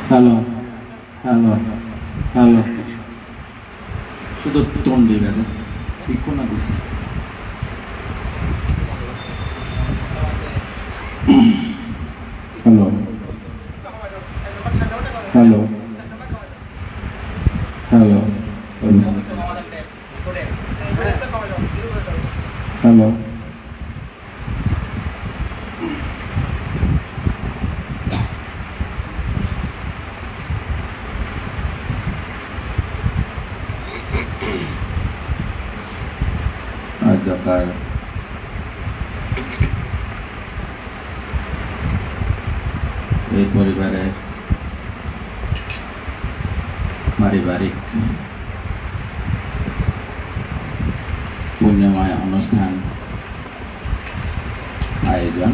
Hello hello hello শুধু tone দিবে না ঠিক না this hello hello hello hello আজকাল এই পরিবারের পারিবারিক পুণ্যময় অনুষ্ঠান আয়োজন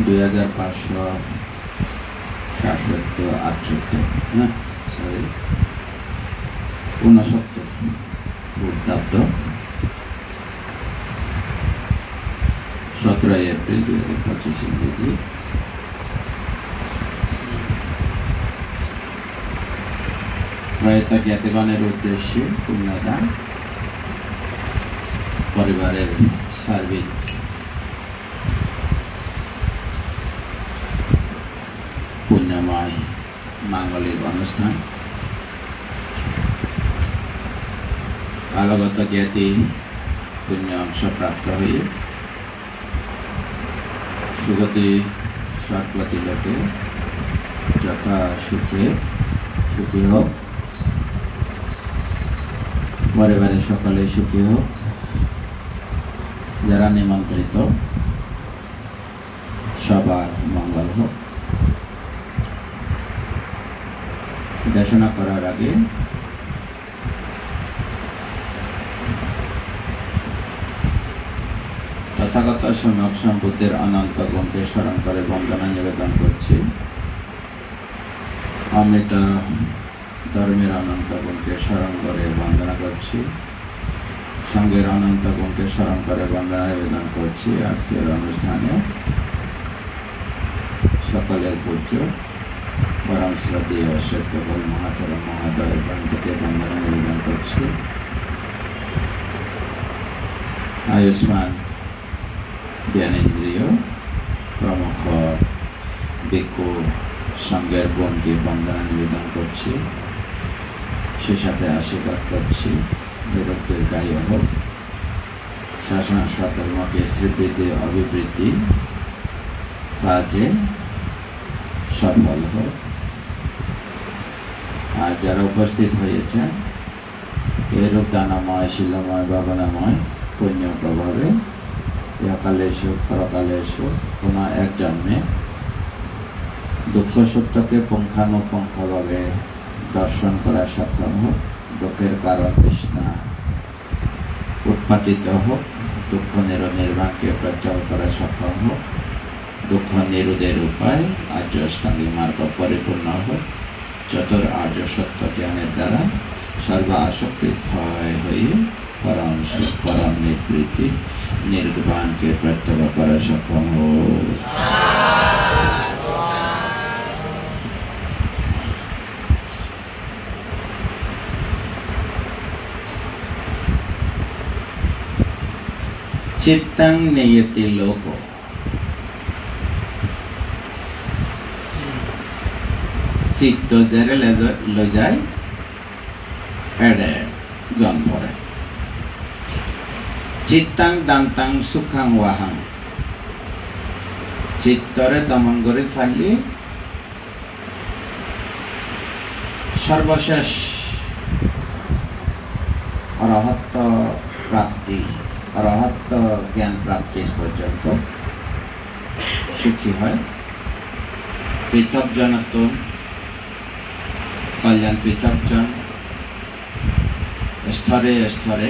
2567 পূর্বাব্দ 17 এপ্রিল 2025 ইংরেজি। প্রয়াত জ্ঞাতিগণের উদ্দেশ্যে পুণ্যদান, পরিবারের সার্বিক পুণ্যময় মাঙ্গলিক অনুষ্ঠান, কালগত জ্ঞাতি পুণ্য অংশ প্রাপ্ত হয়ে সুগতি সৎগতি লোকে যথা সুখে সুখী হোক, পরিবারের সকলে সুখী হোক, যারা নিমন্ত্রিত সবার মঙ্গল হোক। দেশনা করার আগে তথাগত সম্যক সম্বুদ্ধের অনন্ত গুণকে স্মরণ করে বন্দনা নিবেদন করছি। অমৃত ধর্মের অনন্ত গুণকে স্মরণ করে বন্দনা করছি। সঙ্গের অনন্ত গুণকে স্মরণ করে বন্দনা নিবেদন করছি। আজকের অনুষ্ঠানে সকলের পূজ্য পরম শ্রদ্ধেয় সত্যবল মহাতর মহোদয় থেকে বন্দনা নিবেদন করছি। আয়ুষ্মান জ্ঞানেন্দ্রিয় প্রমুখ ভিক্ষু সঙ্গের বোনকে বন্দনা নিবেদন করছি। সে সাথে আশীর্বাদ করছি দীর্ঘের গায় হোক, শাসন সধর্মকে শ্রীবৃদ্ধি অভিবৃদ্ধি কাজে সফল হোক। আর যারা উপস্থিত হয়েছেন এরূপ দানাময় শিলময় ভাবনাময় পুণ্য প্রভাবে ইহকালে সুখ পরকালে সুখ কোনো এক জন্মে দুঃখ সত্যকে পুঙ্খানুপুঙ্খভাবে দর্শন করা সক্ষম হোক। দুঃখের কারণ তৃষ্ণা উৎপাদিত হোক, দুঃখ নির্বাণকে প্রত্যাহার করা সক্ষম হোক। দুঃখ নিরোধের উপায় আর্য অষ্টাঙ্গিক মার্গ পরিপূর্ণ হোক। চতুর আর্য সত্য জ্ঞানের দ্বারা সর্ব আসক্তি ক্ষয় হয়ে পরম সুখ পরম নিবৃত্তি নির্বাণকে প্রত্যাহার করা সক্ষম হোক। চিত্তাং নিয়তি লোক, চিত্ত যারে লৈ যায় এডে জন্মরে। চিত্তাং দান্তাং সুখাং ওয়াহাং, চিত্তরে দমন করে ফেললি সর্বশেষ অরহত্ত প্রাপ্তি, অরহত্ত জ্ঞান প্রাপ্তির পর্যন্ত সুখী হয়। পৃথক জনত্ব কল্যাণ পৃথকজন স্তরে স্তরে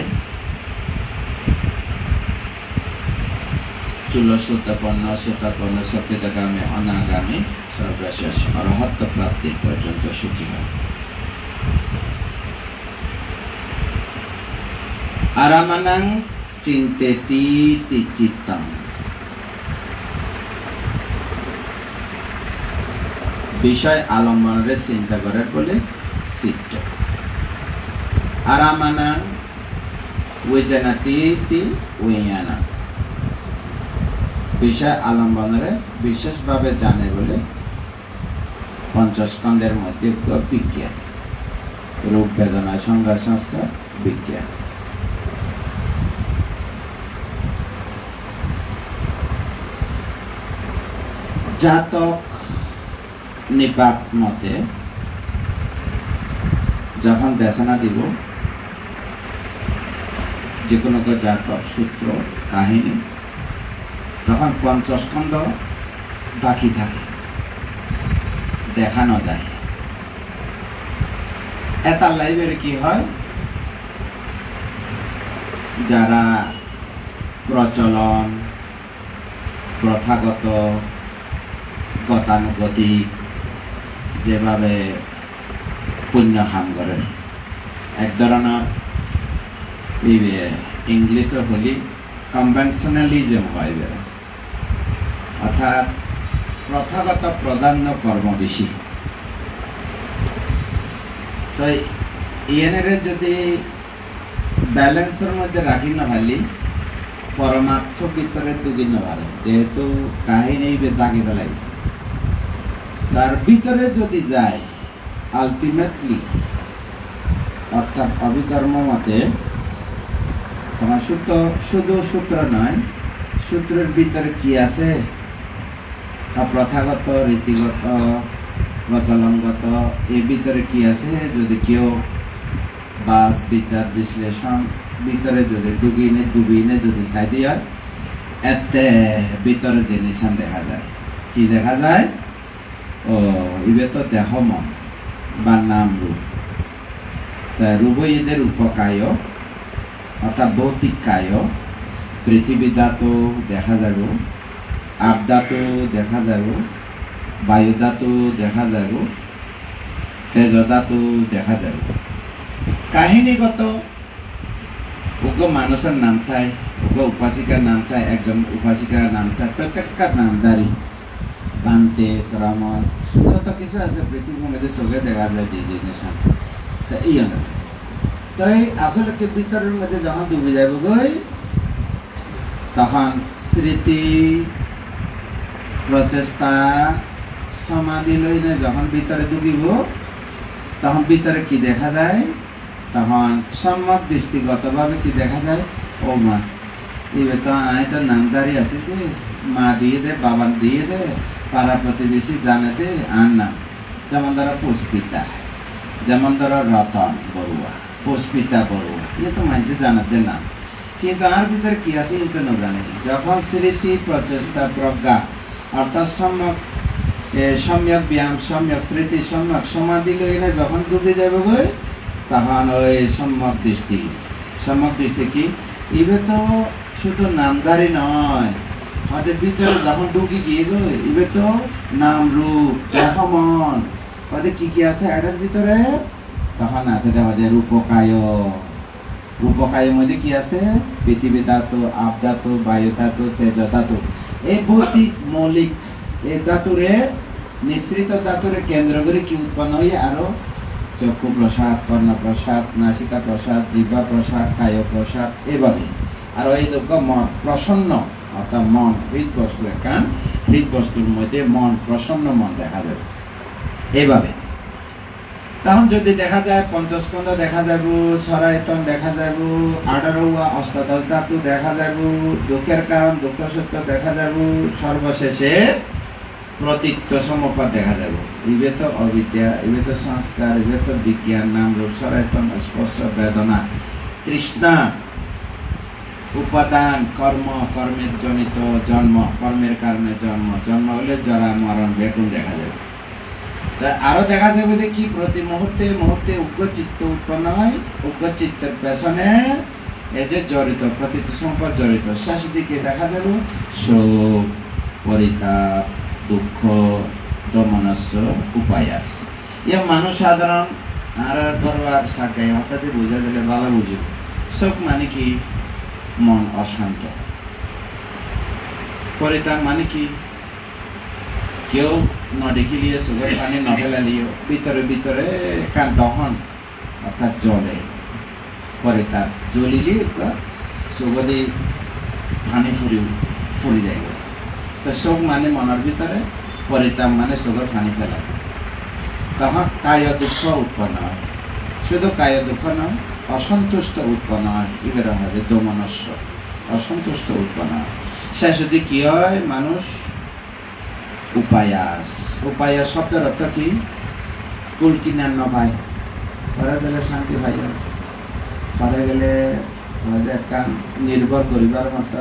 চূলসূতপন্ন সুতপন্ন সকৃতগামী অনাগামী সর্বশেষ অরহত্ত প্রাপ্তির পর্যন্ত সুখী হয়। আরামানাং চিন্তেতি চিত্তং, বিষয় আলম্বনরে চিন্তা করে বলে চিত্ত। আরামানা ওয়েজানাতি ওয়ানা বিষয় আলম্বনরে বিশেষভাবে জানে বলে পঞ্চস্কন্ধের মধ্যে বিজ্ঞান, রূপ বেদনা সংজ্ঞা সংস্কার বিজ্ঞান। জাতক নিপাত মতে যখন দেশনা দিব যে কোনো জাতক সূত্র কাহিনী, তখন পঞ্চস্কন্ধ বাকি থাকে, দেখানো যায়। এটা লাইব্রেরি কি হয়, যারা প্রচলন প্রথাগত গতানুগতিক যেভাবে পুণ্য হাম করে, এক ধরনের ইংলিশে হলি কনভেনশনালিজম হয়, অর্থাৎ প্রথাগত প্রাধান্য কর্ম বেশি। তো ইয়েনের যদি ব্যালেন্সের মধ্যে রাখি নহলি পরমার্থ ভিতরে দুগি নপারে, যেহেতু কাহিনী দাগি ফেলাই, তার ভিতরে যদি যায় আলটিমেটলি, অর্থাৎ অভিধর্ম মতে তোমার শুধু সূত্র নয়, সূত্রের ভিতরে কি আছে, প্রথাগত রীতিগত প্রচলনগত এর ভিতরে কি আছে, যদি কেউ বাস বিচার বিশ্লেষণ ভিতরে যদি দুবিনে যদি চাই দিয়ে এতে ভিতরে যে নিশান দেখা যায়, কি দেখা যায়, ও ইবে তো দেহ মন বা নাম রূপ, রূপ এদের উপকায় অর্থাৎ ভৌতিক কায়, পৃথিবী ধাতু দেখা যাব, আপ ধাতু দেখা যাব, বায়ু ধাতু দেখা যাব, তেজ ধাতু দেখা যাব। কাহিনীগত উগ্র মানুষের নাম থাকে, উগ্র উপাসিকার নাম থাকে, একজন উপাসিকার নাম থাকে, প্রত্যেকটা নামদারি কান্তে শ্রমণ যত কিছু আছে পৃথিবীর মধ্যে চোখে দেখা যায় যে জিনিস, এই তাই আসলে ভিতরের মধ্যে যখন ডুবে যাব গই, তখন স্মৃতি প্রচেষ্টা সমাধি লইলে যখন ভিতরে ডুবিব, তখন ভিতরে কি দেখা যায়, তখন সম্যক দৃষ্টিগতভাবে কি দেখা যায়, ও মা এবার তো আয় তো নামদারি আছে যে মা দিয়ে দে, বাবা দিয়ে দে, পাড়া প্রতিবেশী জানে দে আর নাম, যেমন ধরো পুষ্পিতা, যেমন ধরো রতন বড়ুয়া, পুষ্পিতা বড়ুয়া, এ তো মানুষ জানাতে নাম, কিন্তু আর ভিতরে কি আছে এটা না জানে। যখন স্মৃতি প্রচেষ্টা প্রজ্ঞা অর্থাৎ সম্যক ব্যায়াম, সম্যক স্মৃতি, সম্যক সমাধি লইলে যখন ডুবে যাবে গই, তখন ওই সম্যক দৃষ্টি কি, ইবে তো শুধু নামদারি নয়, ওদের ভিতরে যখন ঢুকি গিয়ে গো, ইবে তো নাম রূপ দেহ মন, ওদের কি কি আছে এটার ভিতরে, তখন আছে আমাদের রূপকায় মধ্যে কি আছে, পৃথিবী ধাতু, আপ ধাতু, বায়ু ধাতু, তেজ ধাতু, এই ভৌতিক মৌলিক এই ধাতুরে নিঃসৃত ধাতুরে কেন্দ্র করে কি উৎপন্ন হয়ে আরো চক্ষু প্রসাদ, কর্ণ প্রসাদ, নাসিকা প্রসাদ, জিহ্বা প্রসাদ, কায় প্রসাদ, এভাবে আর এই দুঃখ মন প্রসন্ন, অর্থাৎ মন হৃদবস্তু, কারণ হৃদবস্তুর মধ্যে মন প্রসন্ন মন দেখা যাবে এইভাবে। তখন যদি দেখা যায় পঞ্চস্কন্ধ দেখা যাব, সরায়তন দেখা যাব, 18 অষ্টাদশ ধাতু দেখা যাব, দুঃখের কারণ দুঃখ সত্য দেখা যাব, সর্বশেষে প্রতীত্ব সমপাত দেখা যাব। ইবে তো অবিদ্যা, ইবে তো সংস্কার, ইবে তো বিজ্ঞান, নাম রূপ, সরায়তন, স্পর্শ, বেদনা, তৃষ্ণা, উপাদান, কর্ম, কর্মের জনিত জন্ম, কর্মের কারণে জন্ম, জন্ম হলে জরা মরণ বেগুন দেখা যাবে। আরো দেখা যাবে যে কি প্রতি মুহূর্তে মুহূর্তে উগ্র চিত্ত উৎপন্ন হয়, উগ্র চিত্তের পেছনে এই যে জড়িত প্রতীত সম্পদ জড়িত, শেষ দিকে দেখা যাবে শোক, পরিতাপ, দুঃখ, দমনস্য উপায়াস। ইয়ে মানুষ সাধারণ আর দরবার সাকাই হঠাৎ বুঝা দিলে ভালো বুঝি, শোক মানে কি মন অশান্ত, পরিতাপ মানে কি কেউ নদেখিলিও চকুৰ পানী নপেলালিও ভিতরে ভিতরে কান দহন অর্থাৎ জ্বলে পরে তার জ্বলিলে চকুদি পানী ফুরি যায় তো চোখ মানে মনের ভিতরে পরিতাপ মানে চকুর পানী ফেলা তখন কায় দুঃখ উৎপন্ন হয় শুধু কায় দুঃখ নয় অসন্তুষ্ট উৎপন্ন হয় এবারে হবে দোমনস্য অসন্তুষ্ট উৎপন্ন হয় শেষে কি হয় মানুষ উপায়াস উপায়াস শব্দের অর্থ কি কুল কিনার নপায় ঘরে গেলে শান্তি পাই ঘরে গেলে নির্ভর করিবার মতো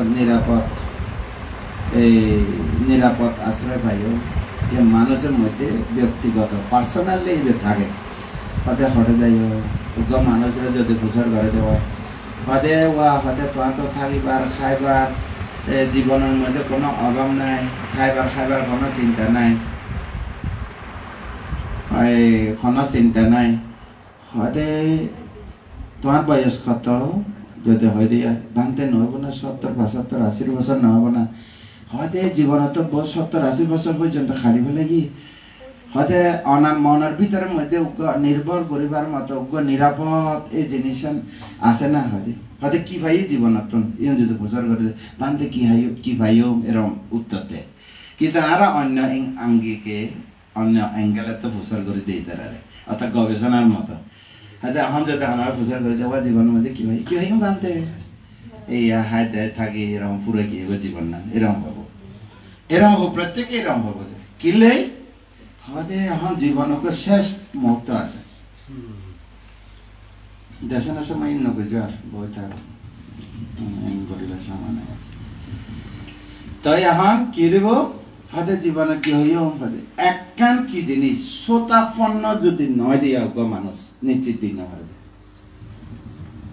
নিরাপদ আশ্রয় পাইও যে মানুষের মধ্যে ব্যক্তিগত পার্সোনালি থাকে হতে হটে যাইও মানুষরা যদি প্রচার করে দেওয়া হতে হতে তো থাকিবার খাইবার জীবনের মধ্যে কোনো অভাব নাই খাইবার কোনো চিন্তা নাই কোনো চিন্তা নাই হতে তোমার বয়স কত যদি হয় দিয়া ভাঙতে নহব না 70, 75, 80 বছর নহব না হতে জীবনত 70, 80 বছর পর্যন্ত খালি ফেলে কি হতে অনার মনের ভিতরের মধ্যে নির্ভর করিবার মতো নিরাপদ এই জিনিস আছে না হতে হতে কি ভাই জীবনত ইয়ে যদি প্রচার করে ভাঙতে কি ভাইও এরম উত্তর দেয় কিন্তু আর অন্য আঙ্গিকে অন্য অ্যাঙ্গেলে তো প্রচার করে দিই তারা অর্থাৎ গবেষণার মতো হয়তো এখন যদি আমার প্রচার করে যাওয়া জীবনের মধ্যে কি ভাই ভাঙতে এই হাতে থাকি এরকম পুরো কি জীবন না এরকম হবো প্রত্যেকে এরকম হবো কিলে হতে এখন জীবনকে শেষ মুহূর্ত আছে দেশের সময় নবুঝো আর বই থাকো করিলে সামান্য তো এখন কি দিব হতে জীবনে কি হইও হবে একখান কি জিনিস শ্রোতাপন্ন যদি নয় দিয়া মানুষ নিশ্চিত দিন না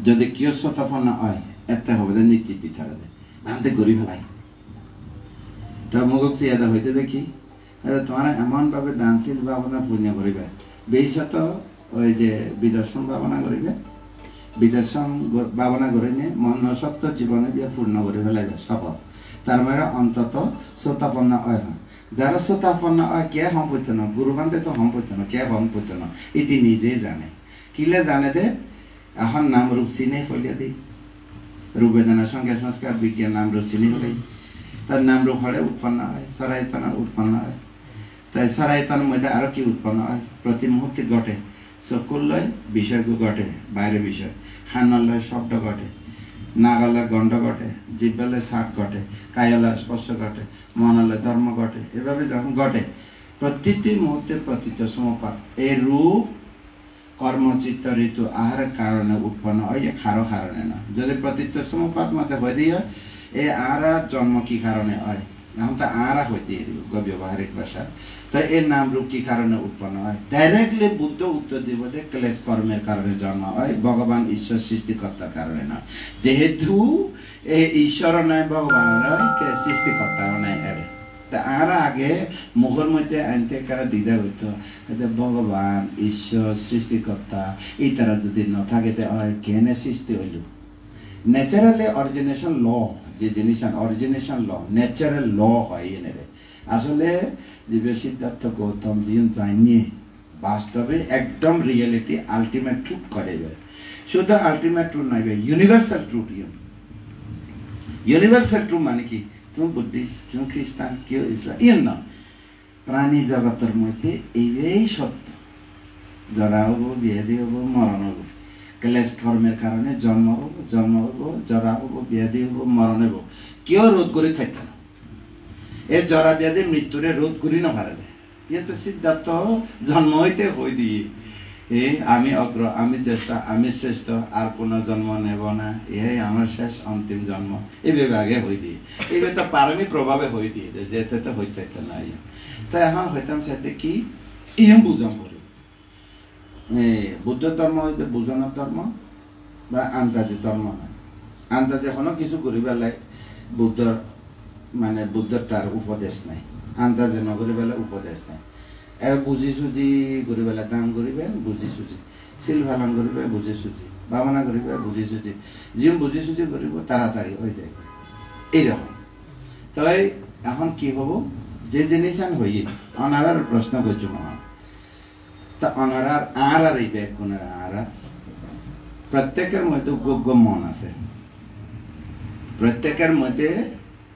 যদি কেউ শ্রোতাপন্ন হয় এতে হবে নিশ্চিত দিতে হবে ভাবতে গরিব ভাই তো মুখ চিয়াদা হইতে দেখি তোমার এমন ভাবে দানশীল ভাবনা পূর্ণ করিবে বিশেষত ওই যে বিদর্শন ভাবনা করিবে বিদর্শন ভাবনা করে নিয়ে মনসত্ব জীবনে বিয়ে পূর্ণ করে ফেলাইবে সফল তার মানে অন্তত শ্রোতাপন্ন হয় না যারা শ্রোতাপন্ন হয় কে সম্পত্তি ন গুরুবান্ধে তো সম্পত্তি ন কে সম্পত্তি ন এটি নিজেই জানে কিলে জানে দে এখন নাম রূপ চিনে ফলিয়া দিই রূপবেদনা সঙ্গে সংস্কার বিজ্ঞান নাম রূপ চিনি হলেই তার নাম রূপ হলে উৎপন্ন হয় সরায়তনা উৎপন্ন হয় তাই সরায়তনের মধ্যে আরো কি উৎপন্ন হয় প্রতি মুহূর্তে ঘটে চকুলয় বিষয়কে ঘটে বাইরে বিষয় খানালয় শব্দ ঘটে নাগালয় গণ্ড ঘটে জিব্বালয় শাক ঘটে কায়ালয় স্পর্শ ঘটে মনালয় ধর্ম ঘটে এভাবে যখন ঘটে প্রতিটি মুহূর্তে প্রতীত সমপাত এই রূপ কর্মচিত্ত ঋতু আহারের কারণে উৎপন্ন হয় খারো কারণে না যদি প্রতীত সমপাত মতে হয়ে দিয়ে এই আরা জন্ম কি কারণে হয় এখন তো আরা হইতে ব্যবহারিক ভাষা তো এর নাম রূপ কি কারণে উৎপন্ন হয় ডাইরেক্টলি বুদ্ধ উত্তর দিব যে ক্লেশ কর্মের কারণে জন্ম হয় ভগবান ঈশ্বর সৃষ্টিকর্তার কারণে নয় যেহেতু এই ঈশ্বর নয় ভগবান নয় সৃষ্টিকর্তাও নয় এরে তা আরা আগে মুখের মধ্যে আনতে কারা দিদা হইতো ভগবান ঈশ্বর সৃষ্টিকর্তা এই তারা যদি ন থাকে হয় কেনে সৃষ্টি হইল ন্যাচারালি অরিজিনেশন ল যে জিনিস অরিজিনেশন ল ন্যাচারাল ল হয় এনে আসলে জীব সিদ্ধার্থ গৌতম জীবন জানিয়ে বাস্তবে একদম রিয়েলিটি আলটিমেট ট্রুথ করে শুধু আলটিমেট ট্রুথ নয় ইউনিভার্সাল ট্রুথ ইউনিভার্সাল ট্রুথ মানে কি কেউ বুদ্ধিস্ট কেউ খ্রিস্টান কেউ ইসলাম ইয়ে না প্রাণী জগতের মধ্যে এই সত্য জরা হবো বিয়াদি হবো মরণ হবো ক্লেশ কর্মের কারণে জন্ম হবো জরা হবো ব্যাধি হবো মরণ হবো কেউ রোধ করে থাকতে না এর জরা ব্যাধি মৃত্যুরে রোধ করি না পারে ইয়ে তো সিদ্ধার্থ জন্ম হইতে হই দিয়ে আমি অগ্র আমি জ্যেষ্ঠ আমি শ্রেষ্ঠ আর কোনো জন্ম নেব না ইহাই আমার শেষ অন্তিম জন্ম এই বিভাগে হই দিয়ে এইভাবে তো পারমি প্রভাবে হই দিয়ে যেতে তো হইতে না তো এখন হইতাম সেটা কি ইহম বুঝাম করি বুদ্ধ ধর্ম হইতে বুঝানোর ধর্ম বা আন্দাজি ধর্ম নয় আন্দাজে এখনো কিছু করি বেলায় বুদ্ধর মানে বুদ্ধর তার উপদেশ নাই আন্দাজে নগরী বেলা উপদেশ নাই বুঝি সুজি করি বেলা দাম করিবেন বুঝি সুজি শিল ভালন করিবে বুঝি সুজি ভাবনা করিবে বুঝি সুজি যিম বুঝি সুজি করিব তাড়াতাড়ি হয়ে যায় এইরকম তাই এখন কি হব যে জিনিসান হই অনারার প্রশ্ন করছো মা তা অনারার আর এই ব্যাগ কোনার আর প্রত্যেকের মধ্যে যোগ্য মন আছে প্রত্যেকের মধ্যে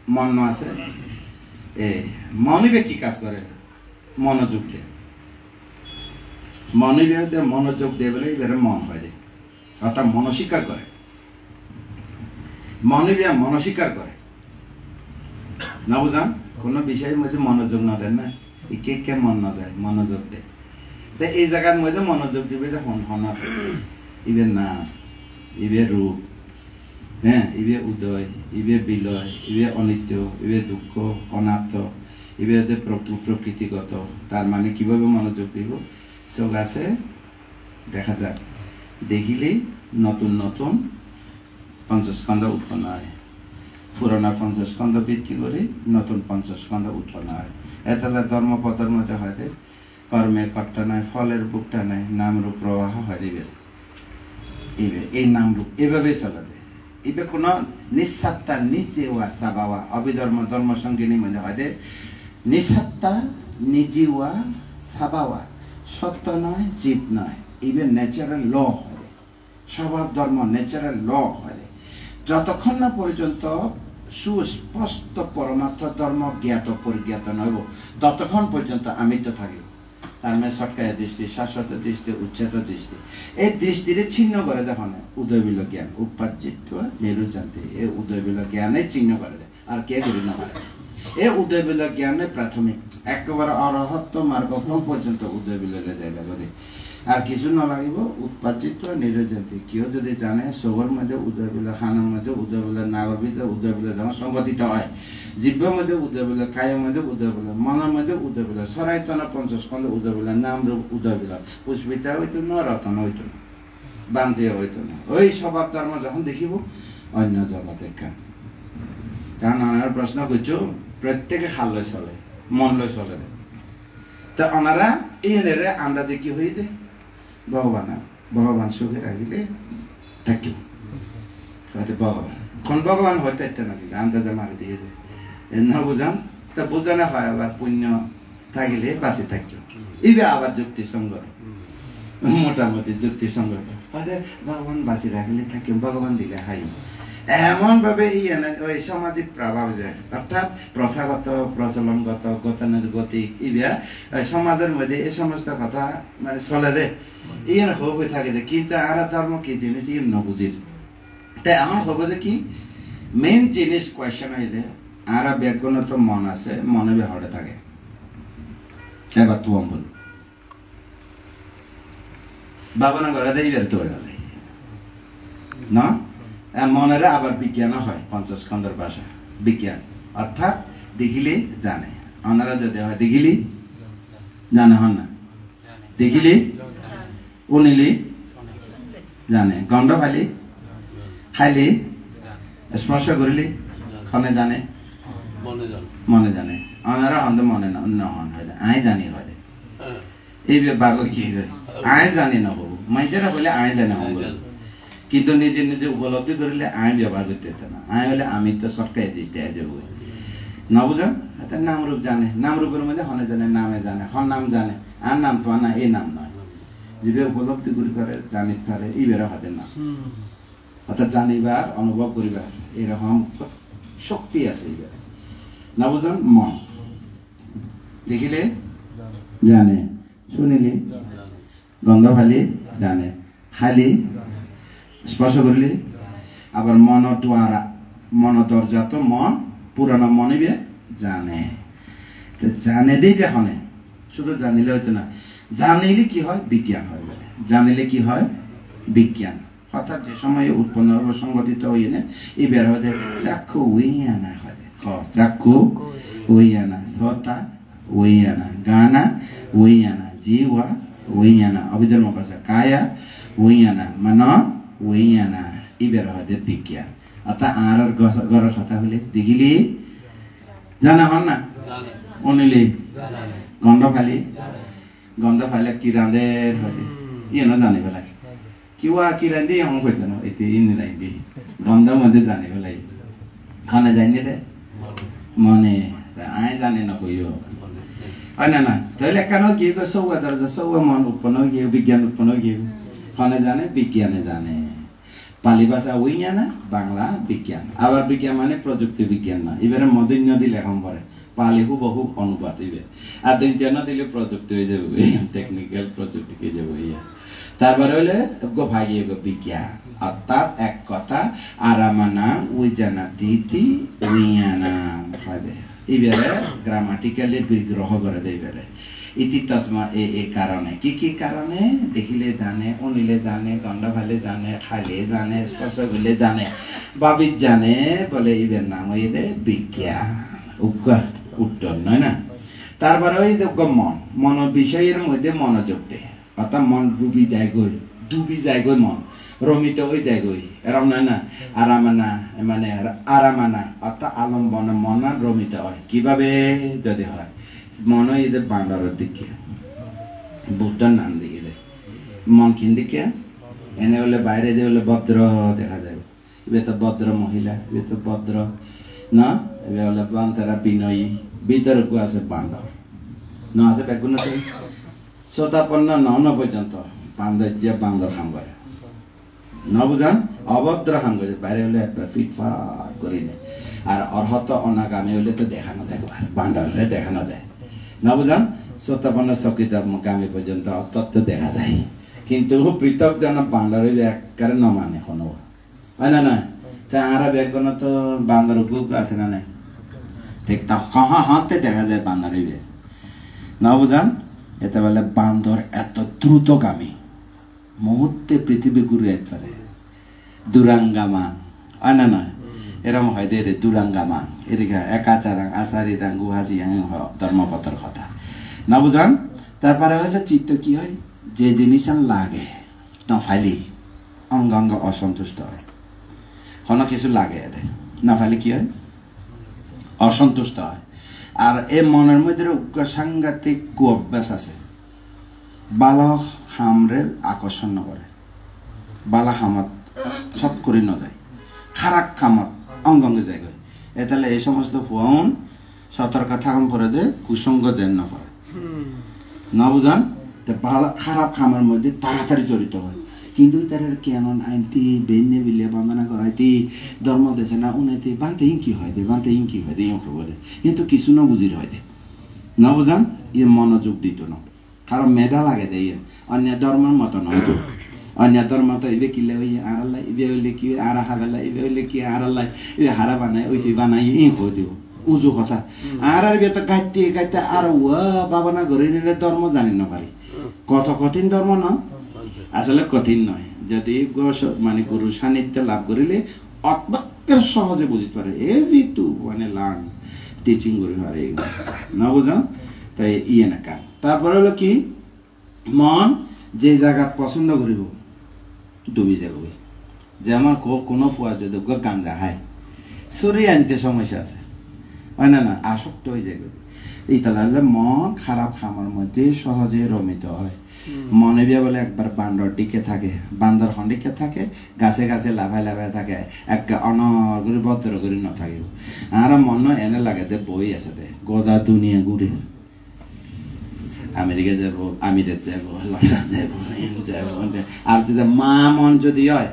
মন আছে মনিবে কি কাজ করে মনোযোগ দেয় মনিবে মনোযোগ দেয় বলে এবারে মন হয় অর্থাৎ মনস্বীকার করে মনিবে মনস্বীকার করে না বুঝান কোনো বিষয়ের মধ্যে মনোযোগ না দেন না কে কে মন না যায় মনোযোগ দেয় তো এই জায়গার মধ্যে মনোযোগ দিবে যে হনা ইবে না ইবে রূপ হ্যাঁ ইবে উদয় ইবে বিলয় ইবে অনিত্য ইবে দুঃখ অনাত্ম ইবে প্রকৃতিগত তার মানে কিভাবে মনোযোগ দিব চোখ আছে দেখা যাক দেখিলেই নতুন নতুন পঞ্চস্কন্ধ উৎপন্ন হয় পুরোনো পঞ্চস্কন্ধ ভিত্তি করে নতুন পঞ্চস্কন্ধ উৎপন্ন হয় এতলা ধর্মপদের মধ্যে হয়তো কর্মের কর্তা নাই ফলের বুকটা নাই নামরূপ প্রবাহ হয় দিবে এই নামরূপ এভাবেই চলা দেয় এবার কোনো নিঃসত্তা নিচে ওয়া সাবাওয়া অবিধর্ম ধর্ম সঙ্গিনী মধ্যে হয় নিঃসত্তা নিজে ওয়া সাবাওয়া সত্য নয় জীব নয় এবার ন্যাচারাল ল হয় স্বভাব ধর্ম ন্যাচারাল ল হয় যতক্ষণ না পর্যন্ত সুস্পষ্ট পরমার্থ ধর্ম জ্ঞাত পরিজ্ঞাত নইব ততক্ষণ পর্যন্ত আমিত্ব থাকিব তার মানে সরকারি দৃষ্টি শাশ্বত দৃষ্টি উচ্ছেদ দৃষ্টি এই দৃষ্টিরে ছিন্ন করে দেখুন উদয়বিল জ্ঞান উপার্জিত নিরুচান্তি এই উদয়বিল জ্ঞানে ছিন্ন করে দেয় আর কে করি না পারে এই উদয়বিল জ্ঞানে প্রাথমিক একেবারে অরহত্ব মার্গ পর্যন্ত উদয়বিলে যাইবে বলে আর কিছু না লাগিব উৎপাদিত নিরজাতি কেউ যদি জানে সবর মধ্যে উদয়বিলা খানার মধ্যে উদয়বিলা নাগর ভিতরে উদয়বিলা যখন সংগঠিত হয় জীবের মধ্যে উদয়বিলা কায়ের মধ্যে উদয়বিলা মনের মধ্যে উদয়বিলা সরাইতনা পঞ্চস্কন্ধ উদয়বিলা নাম রূপ উদয়বিলা পুষ্পিতা হইতো না রতন হইতো না বান্ধিয়া হইতো না ওই স্বভাব ধর্ম যখন দেখিব অন্য জগৎ একখান কারণ ওনারা প্রশ্ন করছো প্রত্যেকে খালয় চলে মন লয় চলে তা ওনারা এই আন্দাজে কি হয়ে দেয় ভগবান সুখে রাখিলে থাকিব ভগবান কোন ভগবান হইতে নাকি আন্দাজে মারি দিয়ে দেয় না বুঝান তা বোঝানো হয় আবার পুণ্য থাকিলে বাঁচে থাকিব ইবে আবার যুক্তিসঙ্গত মোটামুটি যুক্তিসঙ্গত ভগবান বাঁচি রাখিলে থাকিব ভগবান দিলে হাই এমন ভাবে ওই সামাজিক প্রভাব যায় অর্থাৎ প্রথাগত প্রচলনগত গতানুগতিক ইবা সমাজের মধ্যে এই সমস্ত কথা মানে চলে দে ইয়ান হয়ে থাকে যে কিন্তু আর ধর্ম কি জিনিস ইয়ে নবুঝির তাই আমার হবে যে কি মেইন জিনিস কোয়েশ্চেন হইলে আর ব্যাকরণত মন আছে মনে বেহরে থাকে এবার তো বল ভাবনা করে দেয় বের তো হয়ে গেল না মনের আবার বিজ্ঞান হয় পঞ্চস্কন্ধের ভাষা বিজ্ঞান অর্থাৎ দেখিলে জানে ওনারা যদি হয় দেখিলি জানে হন না দেখিলি উনিলি জানে গন্ধ পাইলি খাইলি স্পর্শ করিলি ক্ষণে জানে মনে জানে ওনারা হন মনে নহন হয় আই জানি হয় এই বাঘ কি হয় আই জানি নহব মাইসেরা বলে আই জানে হব কিন্তু নিজে নিজে উপলব্ধি করলে আই ব্যবহার করতে না আই হলে আমি তো সরকারি দৃষ্টি আজ না বুঝলাম নামরূপ জানে নামরূপের মধ্যে হনে জানে নামে জানে হন নাম জানে আর নাম তো না এই নাম নয় যে উপলব্ধি করি করে জানি পারে এই বেড়া হাতে না অর্থাৎ জানিবার অনুভব করিবার এরকম শক্তি আছে এইবার না বুঝলাম মন দেখিলে জানে শুনিলে গন্ধ ভালি জানে খালি স্পর্শ করলে আবার মনতরজাত মন পুরানো মনিবে জানে জানে দিবে হনে শুধু জানিলে হইতো না জানিলে কি হয় বিজ্ঞান হয় জানিলে কি হয় বিজ্ঞান অর্থাৎ যে সময় উৎপন্ন হবে সংগঠিত হয়ে না এই বের হতে চাক্ষু উইয়ানা হয় চাক্ষু উইয়ানা শ্রোতা উইয়ানা গানা উইয়ানা জীবা উইয়ানা অভিধর্ম ভাষা কায়া উইয়ানা মান উইয়ানা এই বের হতে বিজ্ঞান অর্থাৎ আর ঘরের কথা হলে দেখিলি জানা হন না অনিলি গন্ধ ফালে কি রাঁধে ইয়ে না জানি পেলাই কিবা কি রাঁধি অংশ হইতে না এতে ইন রাঁধি গন্ধের মধ্যে জানি পেলাই খানে যায়নি রে মনে আই জানে না কইও হয় না তাহলে কেন কি সৌয়া দরজা সৌয়া মন উৎপন্ন গিয়ে বিজ্ঞান উৎপন্ন গিয়ে ফলে জানে বিজ্ঞানে জানে পালি ভাষা ওই না বাংলা বিজ্ঞান আবার বিজ্ঞান মানে প্রযুক্তি বিজ্ঞান না এবারে মদিন্য দিলে এখন পরে পালি বহু অনুপাত দিবে আর দিন না দিলে প্রযুক্তি হয়ে যাবে টেকনিক্যাল প্রযুক্তি হয়ে যাবে তারপরে হইলে ভাগিয়ে বিজ্ঞান অর্থাৎ এক কথা আরামানা ওই জানা তিতি উইয়ানা হবে এবারে গ্রামাটিক্যালি বিগ্রহ করে দেবে ইতি তসমা এ কারণে কি কারণে দেখিলে জানে অনিলে জানে গন্ধ ভালে জানে খাইলে জানে স্পর্শ হইলে জানে বাবিত জানে বলে এবার নাম হইলে বিজ্ঞান উত্তর নয় না তারপরে ওই মন বিষয়ের মধ্যে মনোযোগ দেয় অর্থাৎ মন ডুবি যায় গই মন রমিত ওই যায় গই এরম নয় না আরামানা অর্থাৎ আলম্বনা মন রমিত হয় কিভাবে যদি হয় মন এদের বান্ডারের দিকে বুদ্ধর নাম দিকে দেয় মন কিন দিকে এনে হলে বাইরে দিয়ে হলে ভদ্র দেখা যায় এবার তো ভদ্র মহিলা এবার তো ভদ্র না এবার হলে তারা বিনয়ী ভিতরে আছে বান্দর ন আছে বেগুন শ্রোতাপন্ন ন পর্যন্ত বান্দর খাম করে ন বুঝান অভদ্র খাম করে বাইরে হলে ফিটফাট করি নেয় আর অর্হত অনাগামী হলে তো দেখানো যায় বান্দরে দেখানো যায় না বুঝান শ্রোতাপন্ন চকিদামী পর্যন্ত তত্ত্ব দেখা যায় কিন্তু পৃথক জন বান্দর হইলে একবারে ন মানে কোনো হয় না নয় তা আর বেগুন তো বান্দর বুক আছে না নাই ঠিক তা হাতে দেখা যায় বান্দর হইবে না বুঝান এতে বলে বান্দর এত দ্রুতগামী মুহূর্তে পৃথিবী ঘুরে যেতে পারে দুরাঙ্গামা হয় না নয় এরকম হয় দে দুরাঙ্গামা এদিকে একাচারাং আচারিরাং গুহাসি ধর্মপথর কথা না বুঝান তারপরে হইলে চিত্ত কি হয় যে জিনিস লাগে না ফাইলি অঙ্গাঙ্গ অসন্তুষ্ট হয় কোনো কিছু লাগে এদের না ফাইলে কি হয় অসন্তুষ্ট হয় আর এই মনের মধ্যে সাংঘাতিক অভ্যাস আছে বালা হামরে আকর্ষণ করে বালা হামত সব করে ন যায় খারাপ খামত অঙ্গঙ্গে যায় এতালে এই সমস্ত ফোন সতর্ক থাকুন পরে দে কুসঙ্গ যেন না করে না বুঝান খারাপ খামের মধ্যে তাড়াতাড়ি জড়িত হয় কিন্তু তারা কেন আনতি বেনে বিলে বন্দনা করাইতি ধর্ম দেশে না উনাইতে বানতে ইঙ্কি হয় দে বলে কিন্তু কিছু না বুঝির হয় দে না বুঝান ই মনোযোগ দিত না কারণ মেধা লাগে দে অন্য ধর্মের মতো নয় তো অন্য ধর্ম তো ইবে কিলে ওই আড়াল্লাই ইবে হইলে কি আড়া হাবেলা ইবে হইলে কি আড়াল্লাই ইবে হারা বানায় ওই বানাই ই করে দিব উজু কথা আর ইবে তো গাইতে আর বাবা না ঘরে নিলে ধর্ম জানি না পারি কত কঠিন ধর্ম না আসলে কঠিন নয় যদি মানে গুরু সান্নিধ্য লাভ করিলে অত্যন্ত সহজে বুঝতে পারে এই যেহেতু মানে লার্ন টিচিং করে পারে না বুঝান তাই ইয়ে না কাজ তারপরে হলো কি মন যে জায়গা পছন্দ করিব ডুবি যাবে যেমন কোনো ফুয়া যদি গাঞ্জা খায় সরিয়ে আনতে সমস্যা আছে হয় না আসক্ত হয়ে যাবে এই তাহলে মন খারাপ খামার মধ্যে সহজে রমিত হয় মনে বিয়ে বলে একবার বান্দর দিকে থাকে বান্দর খন্ডিকে থাকে গাছে গাছে লাভায় থাকে একটা অনগরি ভদ্র করি ন থাকিব আর মন এনে লাগে দে বই আছে দে গোদা দুনিয়া ঘুরে আমেরিকা যাব আমিরাত যাব লন্ডন যাব আর যদি মা মন যদি হয়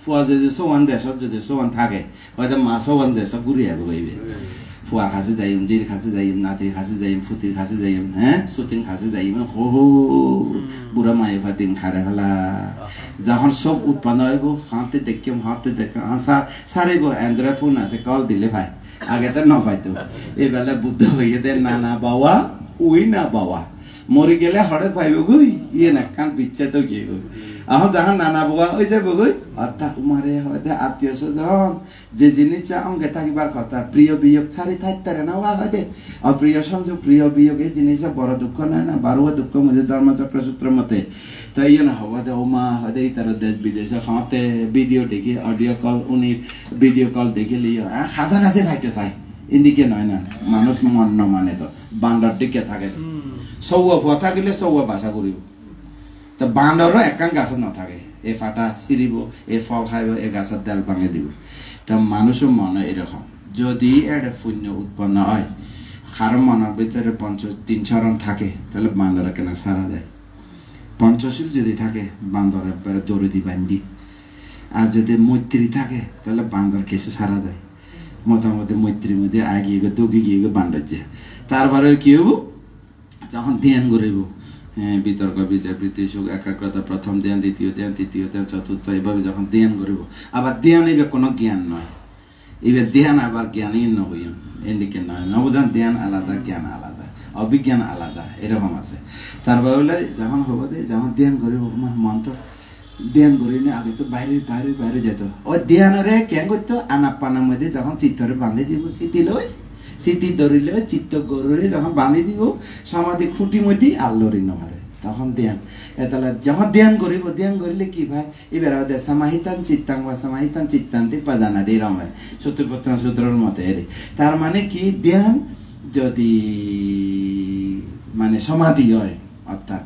ফুয়া যদি সৌয়ান দেশত যদি সৌয়ান থাকে হয়তো মা সৌয়ান দেশ ঘুরে যাব গইবে ফুয়া কাছে যাইম জির কাছে যাইম নাতির কাছে যাইম ফুতির কাছে যাইম হ্যাঁ সুতির কাছে যাইম হো বুড়া মায়ে ফাতিন খাড়ে ফেলা যখন সব উৎপন্ন হইব হাতে দেখিম সারিব অ্যান্ড্রয়েড ফোন আছে কল দিলে ভাই আগে তো ন পাইতো এবেলা বুদ্ধ হইয়ে দেন না বাবা ওই না বাবা মরি গেলে হঠাৎ পাইব গই ইয়ে না কান পিচ্ছে তো গিয়ে গই এখন যখন নানা বাবা ওই যাব গই অর্থাৎ উমারে হয়তো আত্মীয় স্বজন যে জিনিস অঙ্গে থাকিবার কথা প্রিয় বিয়োগ ছাড়ি থাকতে না ওয়া হয়তো অপ্রিয় সংযোগ প্রিয় বিয়োগ এই জিনিসটা বড় দুঃখ নয় না বারোয়া দুঃখ মধ্যে ধর্মচক্র সূত্র মতে তো ইয়ে না হওয়া ওমা হয়তো এই তার দেশ বিদেশে খাওয়াতে ভিডিও দেখি অডিও কল উনি ভিডিও কল দেখিলে খাঁচা খাঁচি ভাইতে চাই এদিকে নয় না মানুষ মন মানে তো বান্ডার দিকে থাকে সৌয়া ফুয়া থাকিলে সৌয়া বাসা করিব তো বান্দরও একান গাছত নাথাকে এই ফাটা ছিঁড়িব এই ফল খাইব এই গাছের ডাল ভাঙে দিব তো মানুষের মনে এরকম যদি একটা পুণ্য উৎপন্ন হয় কারো মনের ভিতরে তিন চরণ থাকে তাহলে বান্দরা কেন সারা দেয়। পঞ্চশীল যদি থাকে বান্দর একবারে দড়ি বান্ধি, আর যদি মৈত্রী থাকে তাহলে বান্দর কিছু সারা দেয়। মোটামুটি মৈত্রীর মধ্যে আগিয়ে গিয়ে দৌড়ে গিয়ে বান্দর যায়। তারপরে কি হবো, যখন ধ্যান করিব, বিতর্ক বিচার প্রীতি সুখ একাগ্রতা, প্রথম ধ্যান, দ্বিতীয় ধ্যান, তৃতীয় ধ্যান, চতুর্থ, এভাবে যখন ধ্যান করিব, আবার ধ্যান এবার কোনো জ্ঞান নয়, এবার ধ্যান আবার জ্ঞানই নয়, এদিকে নয়, নবজান ধ্যান আলাদা, জ্ঞান আলাদা, অভিজ্ঞান আলাদা, এরকম আছে। তারপরে বলে যখন হবো দে, যখন ধ্যান করিব মন তো ধ্যান করি না, আগে তো বাইরে বাইরে বাইরে যেত। ওই ধ্যানরে কেন করতো, আনাপানার মধ্যে যখন চিত্তরে বাঁধে দিব, স্মৃতি ধরিলে চিত্ত গরুরে যখন বাঁধি দিব, সমাধি খুঁটি মুটি আর লড়ি নমারে, তখন ধ্যান। তাহলে যখন ধ্যান করিব, ধ্যান করিলে কি ভাই, এবার আমাদের সমাহিতান চিত্তাং বা সমাহিতান চিত্তান্তি পাজানা দিয়ে রমে সূত্রপত্তান সূত্রের মতে এর। তার মানে কি, ধ্যান যদি মানে সমাধি হয়, অর্থাৎ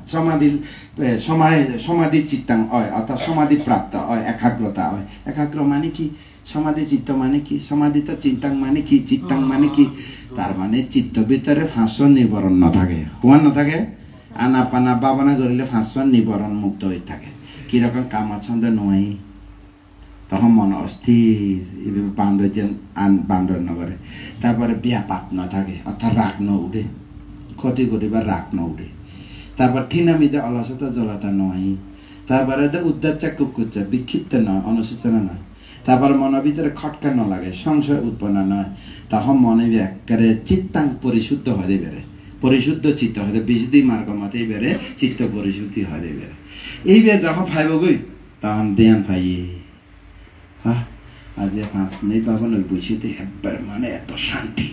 সমাধি চিত্তাং হয়, অর্থাৎ সমাধি প্রাপ্ত হয়, একাগ্রতা হয়। একাগ্র মানে কি, সমাধি চিত্ত মানে কি, সমাধি তো চিন্তাং মানে কি, চিত্তাং মানে কি, তার মানে চিত্ত ভিতরে ফাঁসন নিবরণ ন থাকে, হুমান ন থাকে, আনাপানা ভাবনা করিলে ফাঁসন নিবরণ মুক্ত হয়ে থাকে। কিরকম কামাছন্দ নয়, তখন মন অস্থির, এভাবে বান্দর যেন বান্দর ন করে। তারপরে ব্যাপাত ন থাকে, অর্থাৎ রাগ ন উঠে, ক্ষতি করিবার রাগ ন উঠে। তারপর থিনামিতে অলসতা জলতা নয়। তারপরে উদ্ধার চাক্ষুপ করছে, বিক্ষিপ্ত নয়, অনুসূচনা নয়। তারপর মনের ভিতরে খটকা ন লাগে, সংশয় উৎপন্ন নয়। তখন মনে একেবারে চিত্তাং পরিশুদ্ধ হয়ে বেড়ে, পরিশুদ্ধ চিত্ত হয়ে, বিশুদ্ধি মার্গ মতে বেড়ে চিত্ত পরিশুদ্ধি হয়ে বেড়ে। এইবার যখন ফাইব গই, তখন ধ্যান ফাইয়ে আজ 5 মিনিট পাবো না, বসিতে একবার মানে এত শান্তি,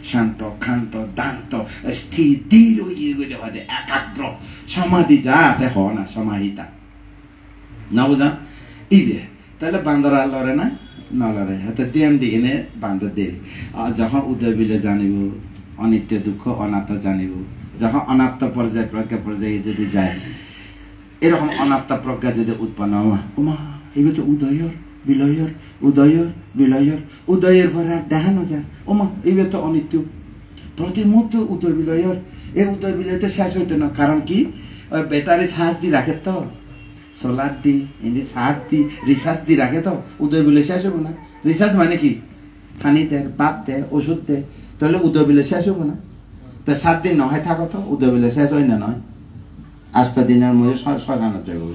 শান্ত ক্ষান্ত দান্ত স্থির দৃঢ় ইয়ে করে হয়, একাগ্র সমাধি যা আছে হ না, সমাহিতা না বুঝা। এইবে তাহলে বান্দর আর লড়ে না, না লড়ে, হাতে ধ্যান দিয়ে এনে বান্দর দিয়ে। আর যখন উদয় বিলে জানিব, অনিত্য দুঃখ অনাত্ম জানিব, যখন অনাত্ম পর্যায়ে প্রজ্ঞা পর্যায়ে যদি যায়, এরকম অনাত্ম প্রজ্ঞা যদি উৎপন্ন ওমা, এইবার তো উদয়র বিলয়র, উদয়র বিলয়র, উদয়ের পরে আর দেখানো যায়, ওমা এইবার তো অনিত্য, প্রতি মুহূর্তে উদয় বিলয়র। এই উদয় বিলয় তো শেষ হইতো না, কারণ কি, ওই ব্যাটারি চার্জ দিয়ে রাখে তো, সোলার দি এমনি চার্জ দি রিচার্জ দিয়ে রাখে তো, উদয় বিলয় শেষ হবো না। রিচার্জ মানে কি, পানি দেয়, ভাত দেয়, ওষুধ দেয়, তাহলে উদয় বিলয় শেষ হবো না। তো 7 দিন নয় থাকো তো, উদয় বিলয় শেষ হয় না, নয় 8টা দিনের মধ্যে শ্মশানে যাবো,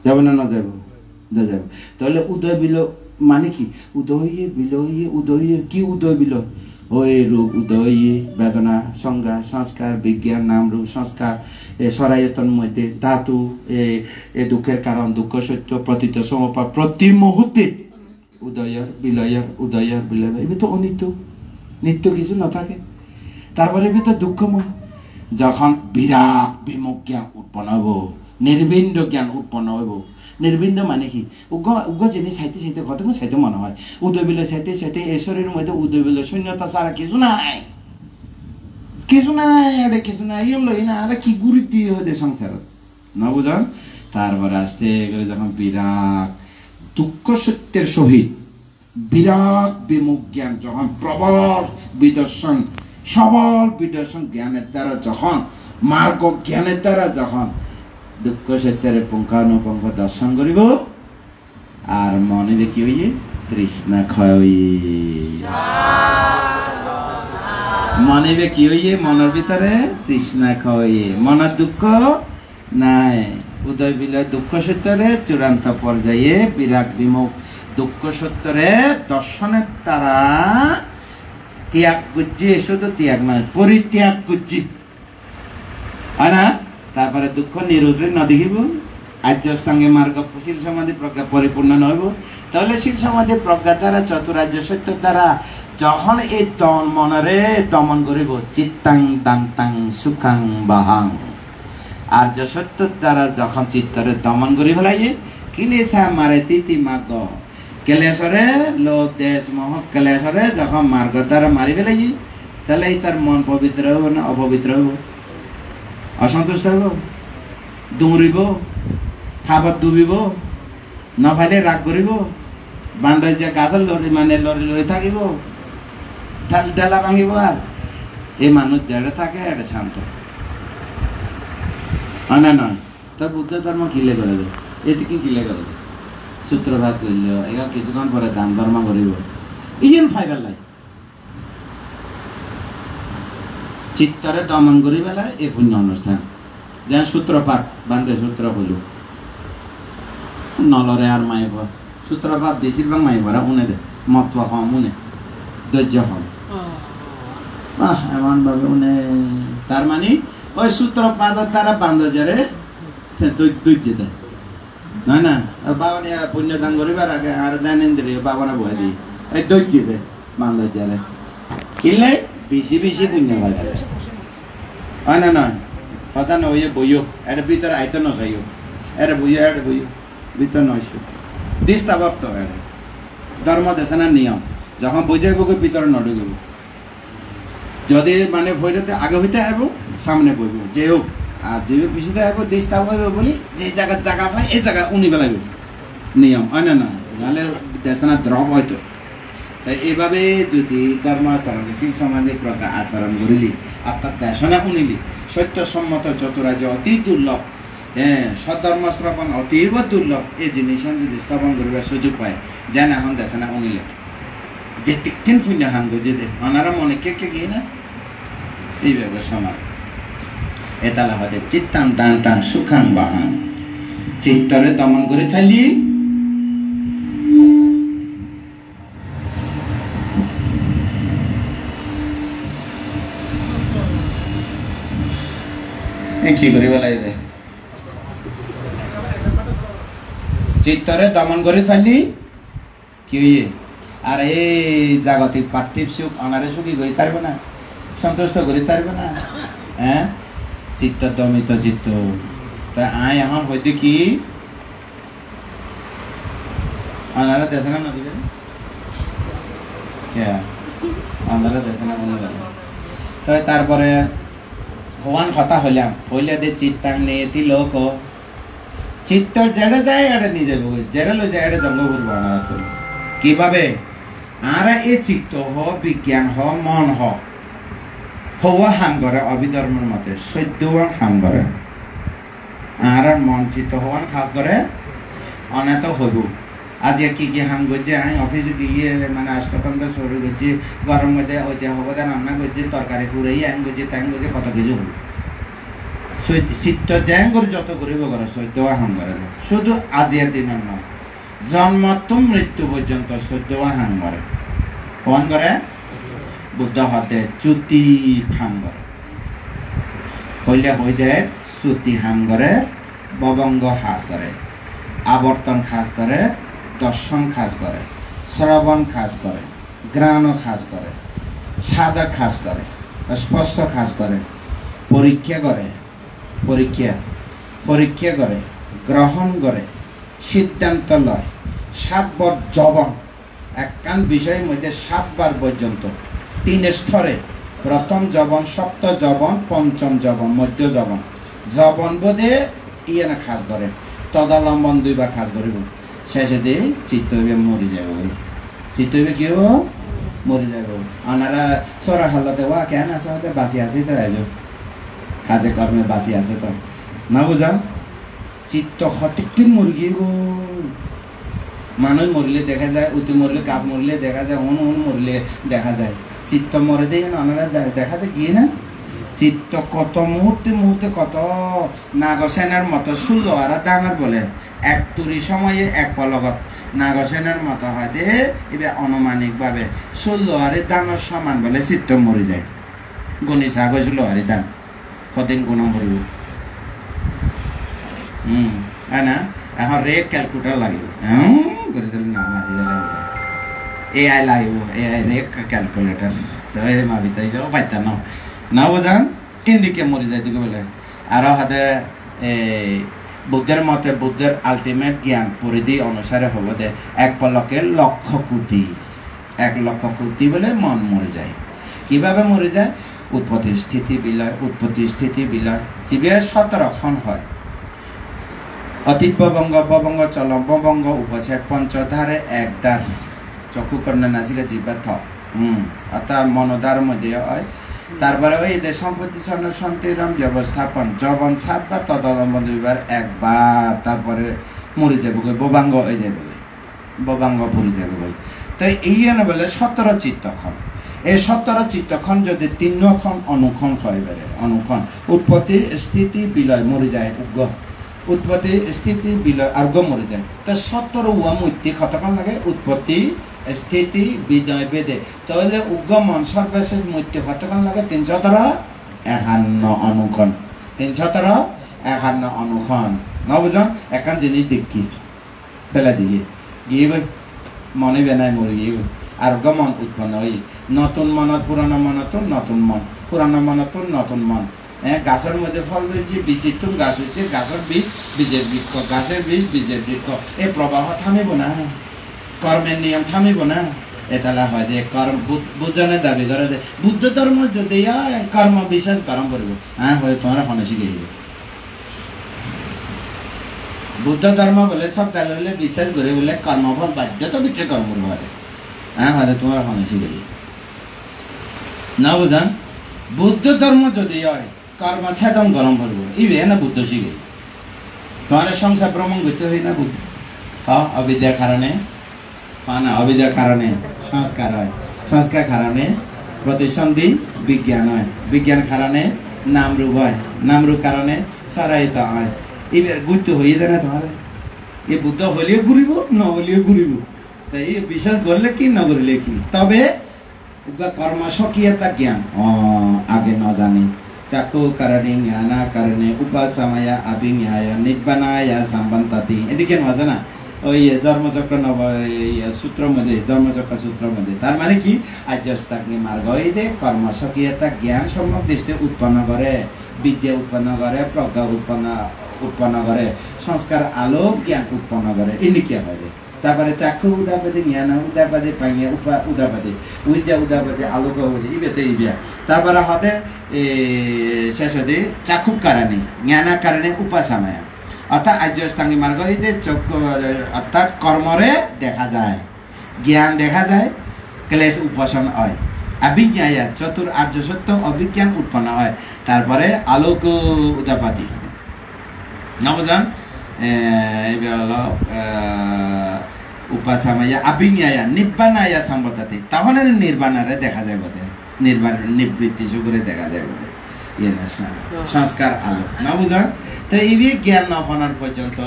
যাবো না, না যাবো, যাব। তাহলে উদয় বিলয় মানে কি, উদয়ে বিলয়ে, উদয়ে কি, উদয় বিলয় ওই রূপ উদয়, বেদনা সংজ্ঞা সংস্কার বিজ্ঞান নাম রূপ সংস্কার, সরায়তন মধ্যে ধাতু, এ দুঃখের কারণ দুঃখ সত্য প্রতীত সমপার, প্রতি মুহূর্তে উদয়ের বিলয়ের, উদয়ের বিলয়, এবার তো অনিত্য, নিত্য কিছু না থাকে। তারপরে এবার তো দুঃখময়, যখন বিরাট বিমুখ জ্ঞান উৎপন্ন হব, নির্বিন্দ জ্ঞান উৎপন্ন হইব। নির্বিন্দ মানে কি, উগ্র জিনিস সাইতে সাইতে ঘটনা সাইতে মনে হয়, উদয় বিলয় সাইতে সাইতে এই শরীরের মধ্যে উদয় বিলয় শূন্যতা ছাড়া কিছু নাই, কিছু নাই, আরে কিছু নাই, এগুলোই না, আরে কি গুরুত্ব দিয়ে হতে সংসার না বুঝান। তারপরে আস্তে করে যখন বিরাট দুঃখ সত্যের সহিত বিরাট বিমুখ জ্ঞান, যখন প্রবল বিদর্শন, সবল বিদর্শন জ্ঞানের দ্বারা, যখন মার্গ জ্ঞানের দ্বারা যখন দুঃখ সত্যের পুঙ্খানুপুঙ্খ দর্শন করিব, আর মনে কি হইয়ে তৃষ্ণা ক্ষয় হইয়ে, মনে কি হইয়ে, মনের ভিতরে তৃষ্ণা ক্ষয় হইয়ে, মনের দুঃখ নাই। উদয় বিলয় দুঃখ সত্যরে চূড়ান্ত পর্যায়ে বিরাট বিমুখ দুঃখ সত্যরে দর্শনের দ্বারা ত্যাগ করছি, শুধু ত্যাগ নয় পরিত্যাগ করছি, হয় না। তারপরে দুঃখ নিরোধে ন দেখিব, আর্যষ্টাঙ্গে মার্গ শীল সমাধি প্রজ্ঞা পরিপূর্ণ নহব। তাহলে শীল সমাধি প্রজ্ঞার দ্বারা চতুরার্য সত্যের দ্বারা যখন এই মনরে দমন করিব, চিত্তাং দান্তাং সুখাং বাহাং, আর্য সত্যের দ্বারা যখন চিত্তরে দমন করি ফেলাইয়ে, কিলেশা মারে তিতি মার্গ, কেলেশরে লোভ দেশ মোহ কেলেশরে যখন মার্গ দ্বারা মারি ফেলাইয়ে, তাহলে তার মন পবিত্র হব না অপবিত্র হব, অসন্তুষ্ট হইব, দৌড়িব, খাবার ডুবিব, নখাইলে রাগ করিব, বান্ধব যে গাছের লড়ি মানে লড়ি লড়ি থাকিব, ঢালা ভাঙিব, আর এই মানুষ যেটা থাকে এটা শান্ত হয় না নয়। তো বুদ্ধ ধর্ম কিলে করে দেয়, এটি কি কিলে করে দেয় সূত্রপাত করল এবার কিছুক্ষণ পরে দান ধর্ম করিব ইন ফাইবার লাই চিত্তরে দমন করি বেলায় এই পুণ্য অনুষ্ঠান যেন সূত্রপাত বান্ধে সূত্র হইল নলরে আর মায়ে পর সূত্রপাত বেশিরভাগ মায়ে পড়া উনে দে মত্ব হম উনে ধৈর্য হম এমন ভাবে উনে তার মানে ওই সূত্রপাতের দ্বারা বান্ধজারে ধৈর্য দেয় নয় না বাবা পুণ্যদান করিবার আগে আর জ্ঞানেন্দ্রিয় বাবারা বয়ে দিই এই ধৈর্য দেয় বান্ধজারে কিনলে বেশি বেশি পুণ্য হয় হয় না নয় কথা নয় বইও এটা ভিতরে আইতো নসাইও এটা বইও ভিতর নয়সো দৃষ্টাবক্ত এটা ধর্ম দেশনার নিয়ম যখন বুঝাইব ভিতরে নডুকিব যদি মানে ভৈরতে আগে হইতে আইব সামনে বইব যে হোক আর যে পিছিয়ে আইব দৃষ্টা হইব বলি যে জায়গা পায় এই জায়গা উনি বেলাইব নিয়ম হয় না না নাহলে দেশনার দ্রব হয়তো তাই এইভাবে যদি ধর্ম আচরণ শিল সমাজের প্রকার আচরণ করিলি অর্থাৎ দেশনা শুনিলি সত্যসম্মত চতুরাজ্য অতি দুর্লভ সধর্ম শ্রবণ অতীব দুর্লভ এই জিনিস যদি শ্রবণ করিবার সুযোগ পায় যেন এখন দেশনা শুনিলে যে তিন পুণ্য হান গজে দে ওনারা মনে কে গিয়ে না এইভাবে সমাজ এতালা হতে চিত্তান টান টান সুখাং বাহান চিত্তরে দমন করে ফেলি কি করি বেলা চিত্তরে দমন করে ফেললি কি আর এই জাগতিক পার্থিব সুখ অনারে সুখী করি পারবে না সন্তুষ্ট করি পারবে না হ্যাঁ চিত্ত দমিত চিত্ত তা আয় এখন হইতে কি অনারা দেশে না নদী অনারা দেশে না মনে গেল তো তারপরে ভগবান কথা হইলাম হইলে দে চিত্তাং নেতি লোক চিত্তর যেটা যায় এটা নিজে ভোগ যেটা লো যায় এটা জঙ্গ করবো আনারা তো কিভাবে আর এই চিত্ত হ বিজ্ঞান হ মন হওয়া হাম করে অভিধর্মের মতে সদ্যবান হাম করে আর মন চিত্ত হওয়ান খাস করে অনেত হইব আজ কি হাম করছে আমি অফিসে গিয়ে মানে আষ্টকান্ত শুরু করছি গরম মধ্যে ওইটা হবো রান্না করছি তরকারি পুরাই আইন করছি টাইম করছি কত কিছু হল চিত্ত জ্যাং করে যত করিব করে সদ্য হাম করে শুধু আজিয়া দিনের নয় জন্ম তো মৃত্যু পর্যন্ত সদ্য হাম করে কোন করে বুদ্ধ হতে চ্যুতি খাম করে হইলে হয়ে যায় চ্যুতি হাম করে ববঙ্গ হাস করে আবর্তন খাস করে দর্শন খাস করে শ্রবণ খাস করে গ্রাণ খাস করে সাদা খাস করে স্পষ্ট খাস করে পরীক্ষা করে পরীক্ষা করে গ্রহণ করে সিদ্ধান্ত লয় 7 বার জবন একখান বিষয়ের মধ্যে 7 বার পর্যন্ত 3 স্তরে প্রথম জবন সপ্ত জবন পঞ্চম জবন মধ্য জবন জবন বোধে ইয়ে না খাস করে তদালম্বন 2 বার খাস করিব শেষে দিয়ে চিত্ত হইবে মরি যাব চিত্ত হইবে কি হব মরি যাব ওনারা সরা হালতে ওয়া কেন আছে বাঁচি আছে তো আজ কাজে কর্মে বাঁচি আছে তো না বুঝা চিত্ত হঠাৎ মরি গিয়ে গো মানুষ মরলে দেখা যায় উতি মরলে কাপ মরলে দেখা যায় অন মরলে দেখা যায় চিত্ত মরে দিয়ে ওনারা দেখা যায় গিয়ে না চিত্ত কত মুহূর্তে কত নাগসেনার মতো শুনলো আর ডাঙর বলে এক তুরি সময়ে এক পলগত নাগসেনার মতো হয় দে এবার অনুমানিক ভাবে শুনলো আরে ডাঙর সমান বলে চিত্ত মরি যায় গণি সাগজলো আরে ডান কদিন গুণ মরিব হয় না এখন রেট ক্যালকুলেটার লাগিব করে দিলে না মারি এআই লাগিব এআই রেট ক্যালকুলেটার মারি তাই যাও পাইতা না বোঝান ইন্ডিকে মরি যায় দিকে বলে আরো হাতে বুদ্ধের মতে বুদ্ধের আলটিমেট জ্ঞান পরিধি অনুসারে হব দে 1 পলকের 1,00,000 কোটি 1,00,000 কোটি বলে মন মরে যায় কিভাবে মরে যায় উৎপত্তি স্থিতি বিলয় জীবের 17 ক্ষণ হয় অতীত ববঙ্গ চলম ববঙ্গ উপছেদ পঞ্চধারে 1 দ্বার চক্ষু কর্ণ নাসিকা জিহ্বা থ অর্থাৎ মনোদ্বার মধ্যে হয় তারপরে ওই যে সম্পত্তি সন্তিরম ব্যবস্থাপন জবন 7 বার তদলম্বন 2 বার 1 বার তারপরে মরে যাবে বোবাঙ্গ হয়ে যাবে বোবাঙ্গ পড়ে যাবে ভাই। তো এই জন্য বলে 17 চিত্তক্ষণ। এই 17 চিত্তক্ষণ যদি 3 অনুক্ষণ হয় বেড়ে অনুক্ষণ উৎপত্তি স্থিতি বিলয় মরে যায় উগ্র উৎপত্তি স্থিতি বিলয় আর্গ মরে যায়। তো 17 উয়া মূর্তি কতক্ষণ লাগে উৎপত্তি স্থিতি বিলয় বেদে তাহলে উগ্গমন সর্বশেষ মূর্তি কতক্ষণ লাগে 351 অনুক্ষণ 351 অনুক্ষণ ন বুঝন একান জিনিস দেখি পেলা দিয়ে গিয়ে মনে বেনায় মরে গিয়ে আর গমন উৎপন্ন হই নতুন মনত পুরানো মনত নতুন মন পুরানো মনত নতুন মন। গাছের মধ্যে ফল ধরেছে বীজের তুম গাছ হয়েছে গাছের বীজ বীজের বৃক্ষ গাছের বীজ বীজের বৃক্ষ এই প্রবাহ থামিব না কর্মের নিয়ম থামিব না। এতালা হয় যে কর্ম বুঝনে দাবি করে যে বুদ্ধ ধর্ম যদি কর্ম বিশ্বাস গরম করব হয় তোমার হনসি গিয়ে বুদ্ধ ধর্ম বলে সব দাগলে বিশ্বাস করে বলে কর্মফল বাধ্যতা বিচ্ছে কর্ম করবে হয় তোমার হনসি গিয়ে না বুঝান। বুদ্ধ ধর্ম যদি হয় কর্ম ছেদম গরম করবো ইবে না বুদ্ধ শিখে তোমার সংসার ভ্রমণ করতে হয় না বুদ্ধ অবিদ্যার কারণে না অবিদ্যার কারণে সংস্কার হয় সংস্কার কারণে প্রতিসন্ধি বিজ্ঞান হয় বিজ্ঞান কারণে নামরূপ হয় নামরূপ কারণে সরাইত হয় এবার গুরুত্ব হয়ে যায় না তোমার এই বুদ্ধ হলেও ঘুরিব ন হলেও ঘুরিব তাই বিশ্বাস করলে কি ন করলে কি তবে কর্ম স্বকীয়তা জ্ঞান আগে ন জানি চাকু কারণে জ্ঞানা কারণে উপাসমায়া আভিজ্ঞায়া নিব্বানায়া সম্বন্তাতি এদিকে আছে না ওই ধর্মচক্র সূত্র মধ্যে ধর্মচক্র সূত্র মধ্যে তার মানে কি আর্যস্তাগ্নি মার্গ এই যে কর্ম স্বকীয়তা জ্ঞান সম্যক দৃষ্টি উৎপন্ন করে বিদ্যা উৎপন্ন করে প্রজ্ঞা উৎপন্ন করে সংস্কার আলো জ্ঞান উৎপন্ন করে এদিকে হয়। তারপরে চাক্ষু উদাপাদে জ্ঞান উদাপাদে পাইয়া উদাপাদে উইজা উদাপাদে আলোক ইবেতে ইবিয়া তারপরে হতে শেষ হতে চাক্ষুক কারণে জ্ঞানা কারণে উপাসমায়া অর্থাৎ আর্যস্তাঙ্গী মার্গ এই যে অর্থাৎ কর্মরে দেখা যায় জ্ঞান দেখা যায় ক্লেশ উপাসন হয় অভিজ্ঞায়া চতুর আর্য সত্য অভিজ্ঞান উৎপন্ন হয় তারপরে আলোক উদাপাদি না বুঝান এবার হলো উপাসমায়া আভিজ্ঞায়া নিব্বানায়া সম্বতাতে তাহলে নির্বাণারে দেখা যায় বোধ নির্বাণ নিবৃত্তি সুগুরে দেখা যায় বোধ ইয়ে না সংস্কার আলো না বুঝান। তো এই জ্ঞান নফানোর পর্যন্ত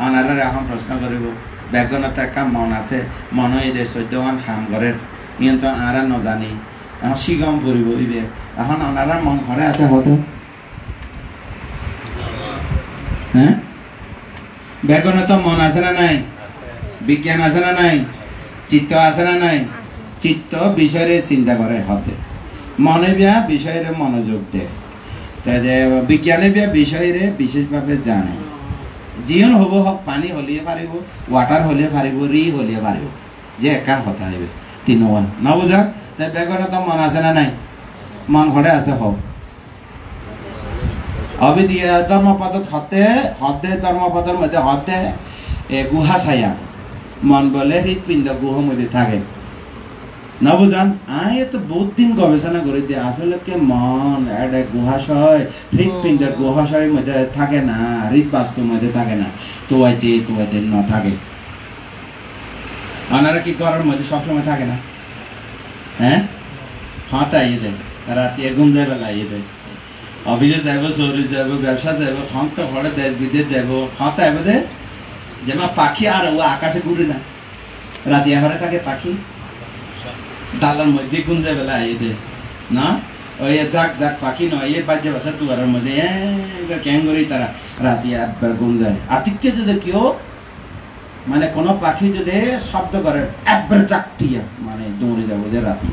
আনারা এখন প্রশ্ন করিব ব্যাকরণত একটা মন আছে মন এই যে 14 খাম ঘরের কিন্তু আনারা নজানি এখন শিগম করিব ইবে এখন আনারা মন ঘরে আছে হতো হ্যাঁ ব্যাকরণত মন আছে না নাই বিজ্ঞান আছে না নাই চিত্ত আছে না নাই চিত্ত বিষয়ে চিন্তা করে হতে মনে বিয়া বিষয়ের মনোযোগ দেয় বিজ্ঞানে বিয়া বিষয়ে বিশেষভাবে জানে জীবন হব হোক পানি হলিয়ে পারিব ওয়াটার হলিয়ে পারিব রি হলিয়ে পারিব যে একা কথা হইবে 3 ন বুঝা তাই ব্যাকরণত মন আছে না নাই মন ঘরে আছে হোক অবিদ্যা ধর্মপদ হতে হতে ধর্মপদের মধ্যে হতে গুহা ছায়া মন বলে হৃৎপিণ্ড গুহ মধ্যে থাকে না বুঝান তো বহুত দিন গবেষণা করে দিয়ে আসলে কে মন একটা গুহাশয় হৃৎপিণ্ডের গুহাশয়ের মধ্যে থাকে না হৃদবাস্তুর মধ্যে থাকে না তোয়াইতে ন থাকে ওনারা কি করার মধ্যে সবসময় থাকে না হ্যাঁ হাতে আইয়ে দেয় রাতে ঘুম যায় বেলা আইয়ে দেয় অফিসে যাব শহরে যাব ব্যবসা যাব খান তো ঘরে দেশ বিদেশ যাব খাতে আইব দে যেমন পাখি আর ও আকাশে ঘুরে না রাতে ঘরে থাকে পাখি ডালার মধ্যে গুঞ্জে বেলা আইয়ে না ওই যাক যাক পাখি নয় এই বাজ্য ভাষা দুয়ারের মধ্যে ক্যাং করি তারা রাতে একবার গুঞ্জায় আতিক্য যদি কেউ মানে কোনো পাখি যদি শব্দ করে একবার চাকটিয়া মানে দৌড়ে যাবো যে রাতে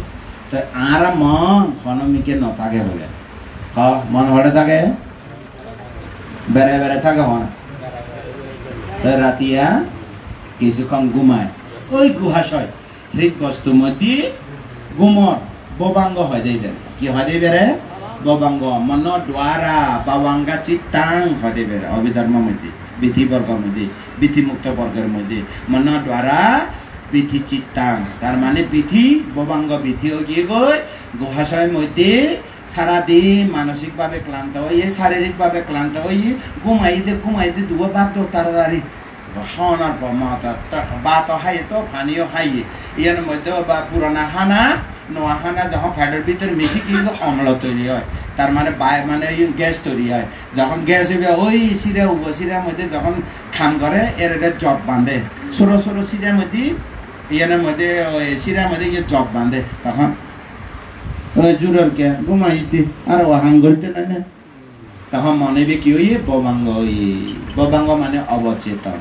তো আর মন খনমিকে ন থাকে হলে মন ঘরে থাকে বেড়ে বেড়ে থাকে মন তো রাতিয়া কিছুক্ষণ ঘুমায় ওই গুহাশয় হৃদবস্তুর মধ্যে গুমর ববাঙ্গ হয় যাইবে কি হয় যাইবে রে ববাঙ্গ মন দ্বারা বাবাঙ্গা চিত্তাং হয় যাইবে অভিধর্ম মধ্যে বিধিবর্গের মধ্যে বিধিমুক্ত বর্গের মধ্যে মন দ্বারা বিধি চিত্তাং তার মানে বিধি ববাঙ্গ বিধি গিয়ে গই গুহাশয়ের মধ্যে সারাদিন মানসিকভাবে ক্লান্ত হয়ে শারীরিকভাবে ক্লান্ত হয়ে ঘুমাইতে দুবো বাদ তাড়াতাড়ি খাওয়ানোর পর ভাতও খাইয়ে তো পানিও খাইয়ে ইয়ার মধ্যে বা পুরানা খানা নোয়া খানা যখন ফ্যাটের ভিতরে মিশি কিন্তু অম্ল তৈরি হয় তার মানে গ্যাস তৈরি হয় যখন গ্যাস হইবে ওই শিরা উপশিরার মধ্যে যখন খাম করে এর জব বাঁধে ছোট ছোট শিরার মধ্যে ইয়ার মধ্যে ওই শিরার মধ্যে গিয়ে জব বাঁধে তখন ওই জুড়র কে ঘুমাইতে আর ও হাম করতে না তখন মনে কি হই ববাঙ্গ মানে অবচেতন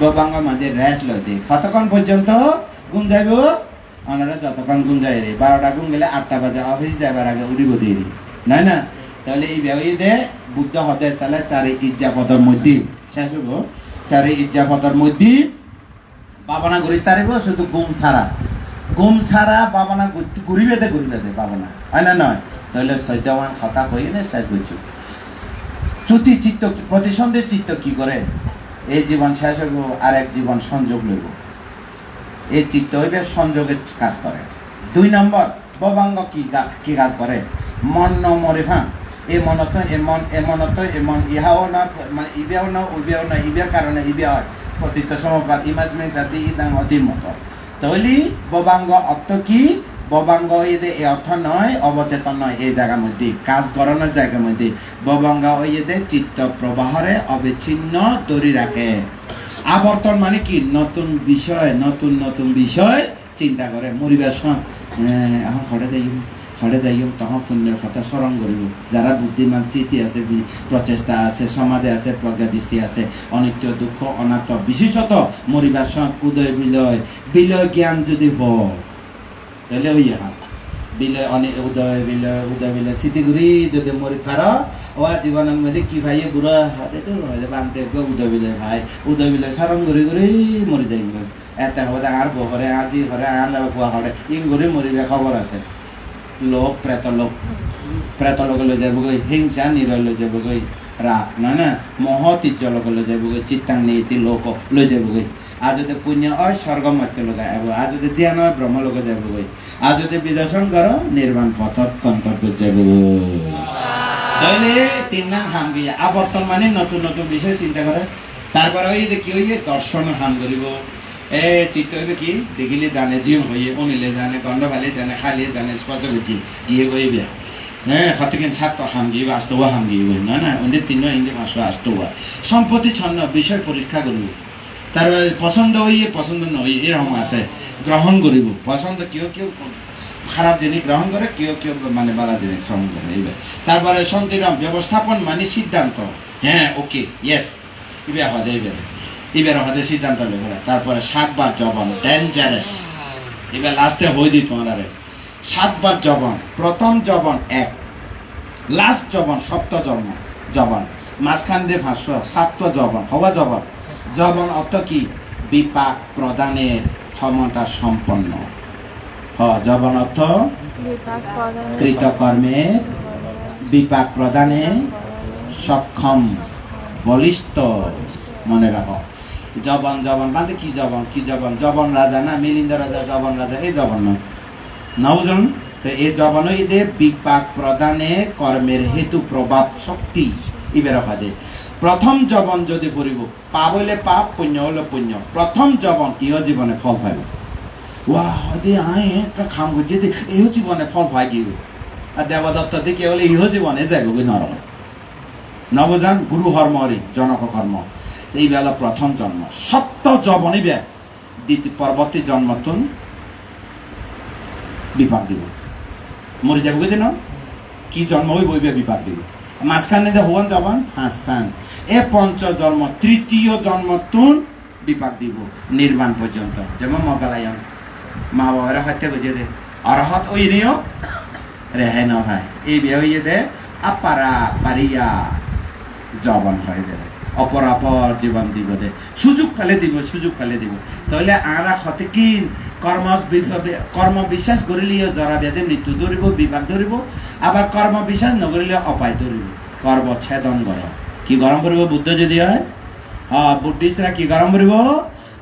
ববাঙ্গ মানে রেস্ট লইতে কতক্ষণ পর্যন্ত ঘুম যাইব ওনারা যতক্ষণ ঘুম যাই রে 12টা ঘুম গেলে 8টা বাজে অফিস যাবার আগে উড়িব দিয়ে নাই না তাহলে এই ব্যবহারে বুদ্ধ হতে তাহলে 4 ইজ্জাপদের মধ্যে শেষ হবো 4 ইজ্জাপদের মধ্যে বাবনা ঘুরি তারিব শুধু ঘুম ছাড়া বাবনা ঘুরিবে দে বাবনা হয় না নয় তাহলে সৈদ্যমান কথা কই না শেষ করছো চ্যুতি চিত্ত প্রতিসন্ধি চিত্ত কি করে এই জীবন শেষ হইব আর এক জীবন সংযোগ লইব এই চিত্ত হইবে সংযোগের কাজ করে 2 নম্বর ববাঙ্গ কি কাজ করে মন ন মরিফা এই মনত এমন ইহাও না মানে ইবেও না উবেও না ইবের কারণে ইবে হয় প্রতীত সমবাদ ইমাজ মেন সাথে ইদাং অধীর মতো তাহলে ববাঙ্গ অর্থ কি ববাঙ্গ এই অর্থ নয় অবচেতন নয় এই জায়গার মধ্যে কাজ করানোর জায়গার মধ্যে ববাঙ্গ চিত্ত প্রবাহরে অবিচ্ছিন্ন ধরে রাখে আবর্তন মানে কি নতুন বিষয় চিন্তা করে মরিবার এখন হরে যাই তখন পুণ্যের কথা স্মরণ করিব যারা বুদ্ধিমান স্মৃতি আছে প্রচেষ্টা আছে সমাজে আছে প্রজ্ঞা দৃষ্টি আছে অনিত্য দুঃখ অনাত্ম বিশেষত মরিবার উদয় বিলয় জ্ঞান যদি হয় তাহলে ওই বিলয় অনেক উদয় বিলয় স্মৃতিগুড়ি যদি মরি খারা ও জীবনের মধ্যে কি ভাই বুড়া হাতে তো বানতে উদয় বিলয় স্মরণ ঘুরি মরি যাই এটা হবে আর বহরে আজি হরে আর ফুয়া হরে ইং ঘুরি মরিবে খবর আছে লোক প্রেতলোক লৈ যাব গৈ হিংসা নিরয় লৈ যাব গৈ রাগ না মহতীর্য লোক লৈ যাব গৈ চিত্তাং নীতি লোক লৈ যাব গৈ আর যদি পুণ্য হয় স্বর্গ মর্ত্য লোক যাব আর যদি ধ্যান হয় ব্রহ্ম লোক যাব গৈ আর যদি বিদর্শন করো নির্বাণ পথত গন্তব্য যাব তাহলে 3 নাম হাম গিয়ে আবর্তন মানে নতুন বিষয় চিন্তা করে তারপরে ওই যে কি হইয়ে দর্শন হাম করিব চিত্ত হইবে কি দেখিলে জানে জিম হইয়ে অনিলে জানে গন্ধ ভালে জানে খালি জানে স্পষ্ট গতি গিয়ে গইবে কতক্ষণ ছাত্র হাম গিয়ে আস্তবা হাম গিয়ে না অন্যের 3 ইন্দ্রিয় মাসে আস্তবা সম্পত্তি ছন্ন বিষয় পরীক্ষা করব তারপরে পছন্দ হইয়ে পছন্দ নয় এরকম আছে গ্রহণ করিব পছন্দ কেউ খারাপ জিনিস গ্রহণ করে কেউ মানে বালা জিনিস গ্রহণ করে এইবার তারপরে সন্তিরম ব্যবস্থাপন মানে সিদ্ধান্ত ওকে ইয়েস এবার হতে সিদ্ধান্ত নেবে তারপরে 7 বার জবান ডেঞ্জারাস এবার লাস্টে হই দি তোমার 7 বার জবান প্রথম জবান 1 লাস্ট জবান সপ্ত জবান মাঝখান দিয়ে 7টা জবান হওয়া জবান অর্থ কি বিপাক প্রদানের ক্ষমতা সম্পন্ন জবান অর্থ কৃতকর্মের বিপাক প্রদানে সক্ষম বলিষ্ঠ মনে রাখো জবান মানে কি জবান রাজা না মিলিন্দ রাজা জবান রাজা এই জবান নয় তো এই জবান বিপাক প্রদানে কর্মের হেতু প্রভাব শক্তি ইবে রাখা যায় প্রথম জবান যদি ফুরিব পাপ হইলে পাপ পুণ্য হলে পুণ্য প্রথম জবান ইহ জীবনে ফল পাইব হদে একটা খাম করছি ইহ জীবনে ফল পাই গিয়ে আর দেবদত্ত দিকে হলে ইহ জীবনে যাইব নরক নবজান গুরু হর্মরি জনক কর্ম এই বেলা প্রথম জন্ম সপ্ত জবনী বে দ্বিতীয় পরবর্তী জন্মতুন বিপাক দিব মরে যাবো দিন কি জন্ম হইব বিপাক দিব মাঝখানে হওয়ান জবান হাসান পঞ্চ জন্ম তৃতীয় জন্মতুন বিপাক দিব নির্বাণ পর্যন্ত যেমন মগালায়ন মা বাবারা হত্যা করে দে অরহত ওই নিও রেহাই না ভাই এই বিয়ে হইয়ে দে আপারা পারিয়া জবান হয় দে অপরাপর জীবন দিব দে সুযোগ পেলে দিব তাহলে আরা হতে কি কর্ম বিশ্বাস করিলে জরা ব্যাধি মৃত্যু ধরিব বিপাক ধরিব আবার কর্ম বিশ্বাস নকরিলে অপায় ধরিব কর্ম ছেদন গরম কি গরম করিব বুদ্ধ যদি হয় বুদ্ধিস্টরা কি গরম করিব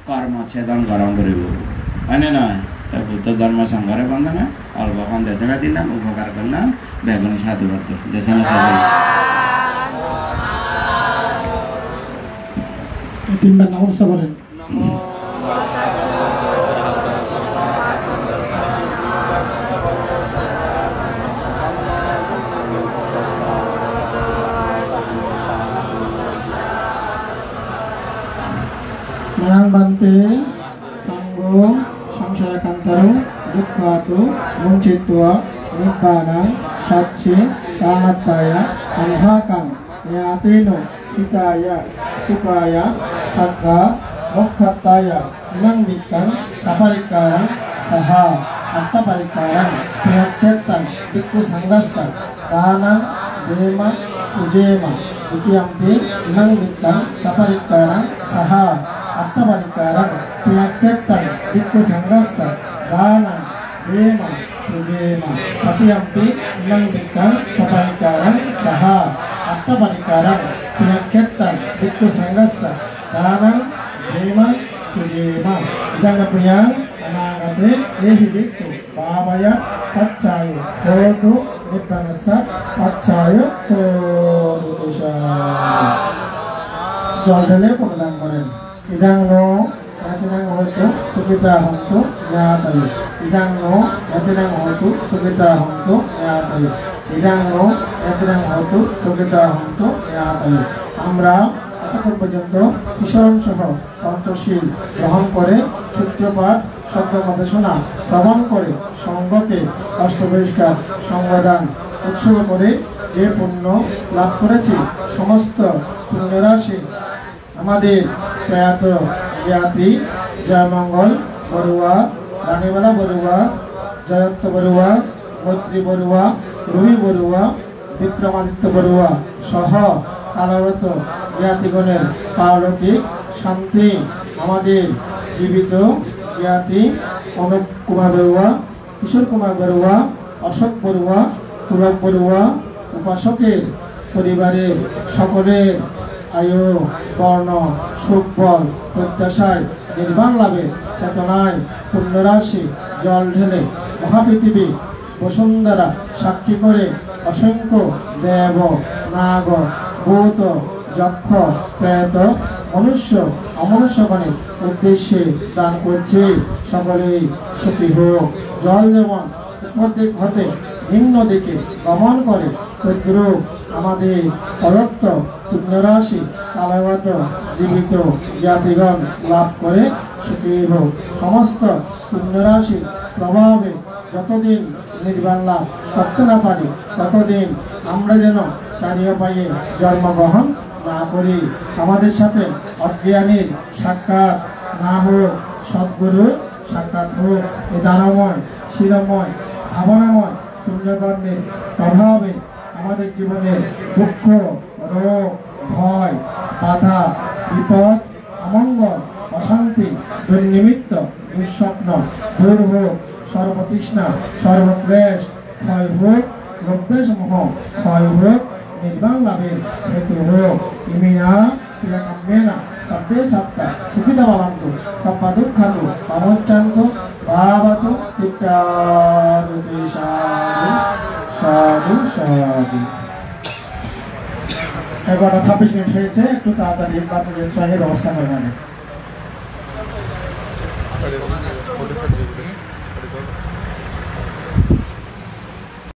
কর্ম ছেদন গরম করিব হয় নয় তা বুদ্ধ ধর্ম সংঘরে বন্ধনে অল্প কম দেশে দিলাম উপকার করলাম বেগুনি সাধু করতো দেশে তিনবার নমস্কার বলেন। Manang bante sanggo samsara kantaru dukkatu muncitwa nibbana satchi samataya anhakang nyatino hitaya supaya saddha mokkhataya nangvikkan saparikaram saha attaparikaram priyakketan bhikkhu sanghassa danam dema ujema ityampi nangvikkan saparikaram saha attaparikaram priyakketan bhikkhu sanghassa danam dema ujema ityampi nangvikkan saparikaram saha attaparikaram priyakketan bhikkhu sanghassa danam dema ujema idang priyang anagate ehi bhikkhu bhavaya taccayo hotu nibbanassa taccayo hotu deshaya জল ঢেলে প্রদান করেন। ইদাং no ইয়াতিনাং হয়তো সুখিতা হন্তু ইয়াতায়ু ইদাং no ইয়াতিনাং হয়তো সুখিতা হন্তু ইয়াতায়ু ইদাং no ইয়াতিনাং হয়তো সুখিতা হন্তু ইয়াতায়ু আমরা এতক্ষণ পর্যন্ত কিশোরণ সহ পঞ্চশীল গ্রহণ করে সূত্রপাঠ শব্দমদেশনা শ্রবণ করে সঙ্গকে অষ্টপরিষ্কার সঙ্গদান উৎসর্গ করে যে পুণ্য লাভ করেছি সমস্ত পুণ্যরাশি আমাদের প্রয়াত জ্ঞাতি জয়মঙ্গল বড়ুয়া রানীবালা বড়ুয়া জয়ত্ত বড়ুয়া মৈত্রী বড়ুয়া রুহি বড়ুয়া বিক্রমাদিত্য বড়ুয়া সহ কালরত জ্ঞাতিগণের পারলৌকিক শান্তি আমাদের জীবিত জ্ঞাতি অনুপ কুমার বড়ুয়া কিশোর কুমার বড়ুয়া অশোক বড়ুয়া পুলক বড়ুয়া উপাসকের পরিবারের সকলের আয়ু বর্ণ সুখ বল প্রত্যাশায় নির্বাণ লাভের চেতনায় পুণ্যরাশি জল ঢেলে মহাপৃথিবী বসুন্ধরা সাক্ষী করে অসংখ্য দেব নাগ ভূত যক্ষ প্রেত মনুষ্য অমনুষ্যগণের উদ্দেশ্যে দান করছে সকলেই সুখী হোক। জল যেমন উপর দিক হতে নিম্ন দিকে গমন করে তদ্রূপ আমাদের পরত্ব পুণ্যরাশি কালগত জীবিত জ্ঞাতিগণ লাভ করে সুখী হোক। সমস্ত পুণ্যরাশির প্রভাবে যতদিন নির্বাণ লাভ করতে না পারি ততদিন আমরা যেন চারিয় পায়ে জন্মগ্রহণ না করি। আমাদের সাথে অজ্ঞানীর সাক্ষাৎ না হোক, সদ্গুরু সাক্ষাৎ হোক। এই দানময় শিরময় ভাবনাময় পুণ্যকর্মের প্রভাবে আমাদের জীবনের দুঃখ রোগ ভয় বাধা বিপদ অমঙ্গল অশান্তি দুর্নিমিত্ত দুঃস্বপ্ন দূর হোক, সর্বতৃষ্ণা সর্বক্লেশ ক্ষয় হোক, লোভদেশ মোহ ক্ষয় হোক, নির্বাণ লাভের হেতু হোক। ইমিনা ক্রিয়াকাম্যেনা সব্বে সত্তা সুখিতা ভবন্তু সব্বা দুঃখাতু পামোচ্চান্তু ভাবতু ইত্যাদি সাধু সাধু সাধু। 11:26 হয়েছে, একটু তাড়াতাড়ি বাচ্চাদের সঙ্গে ব্যবস্থা করবেন।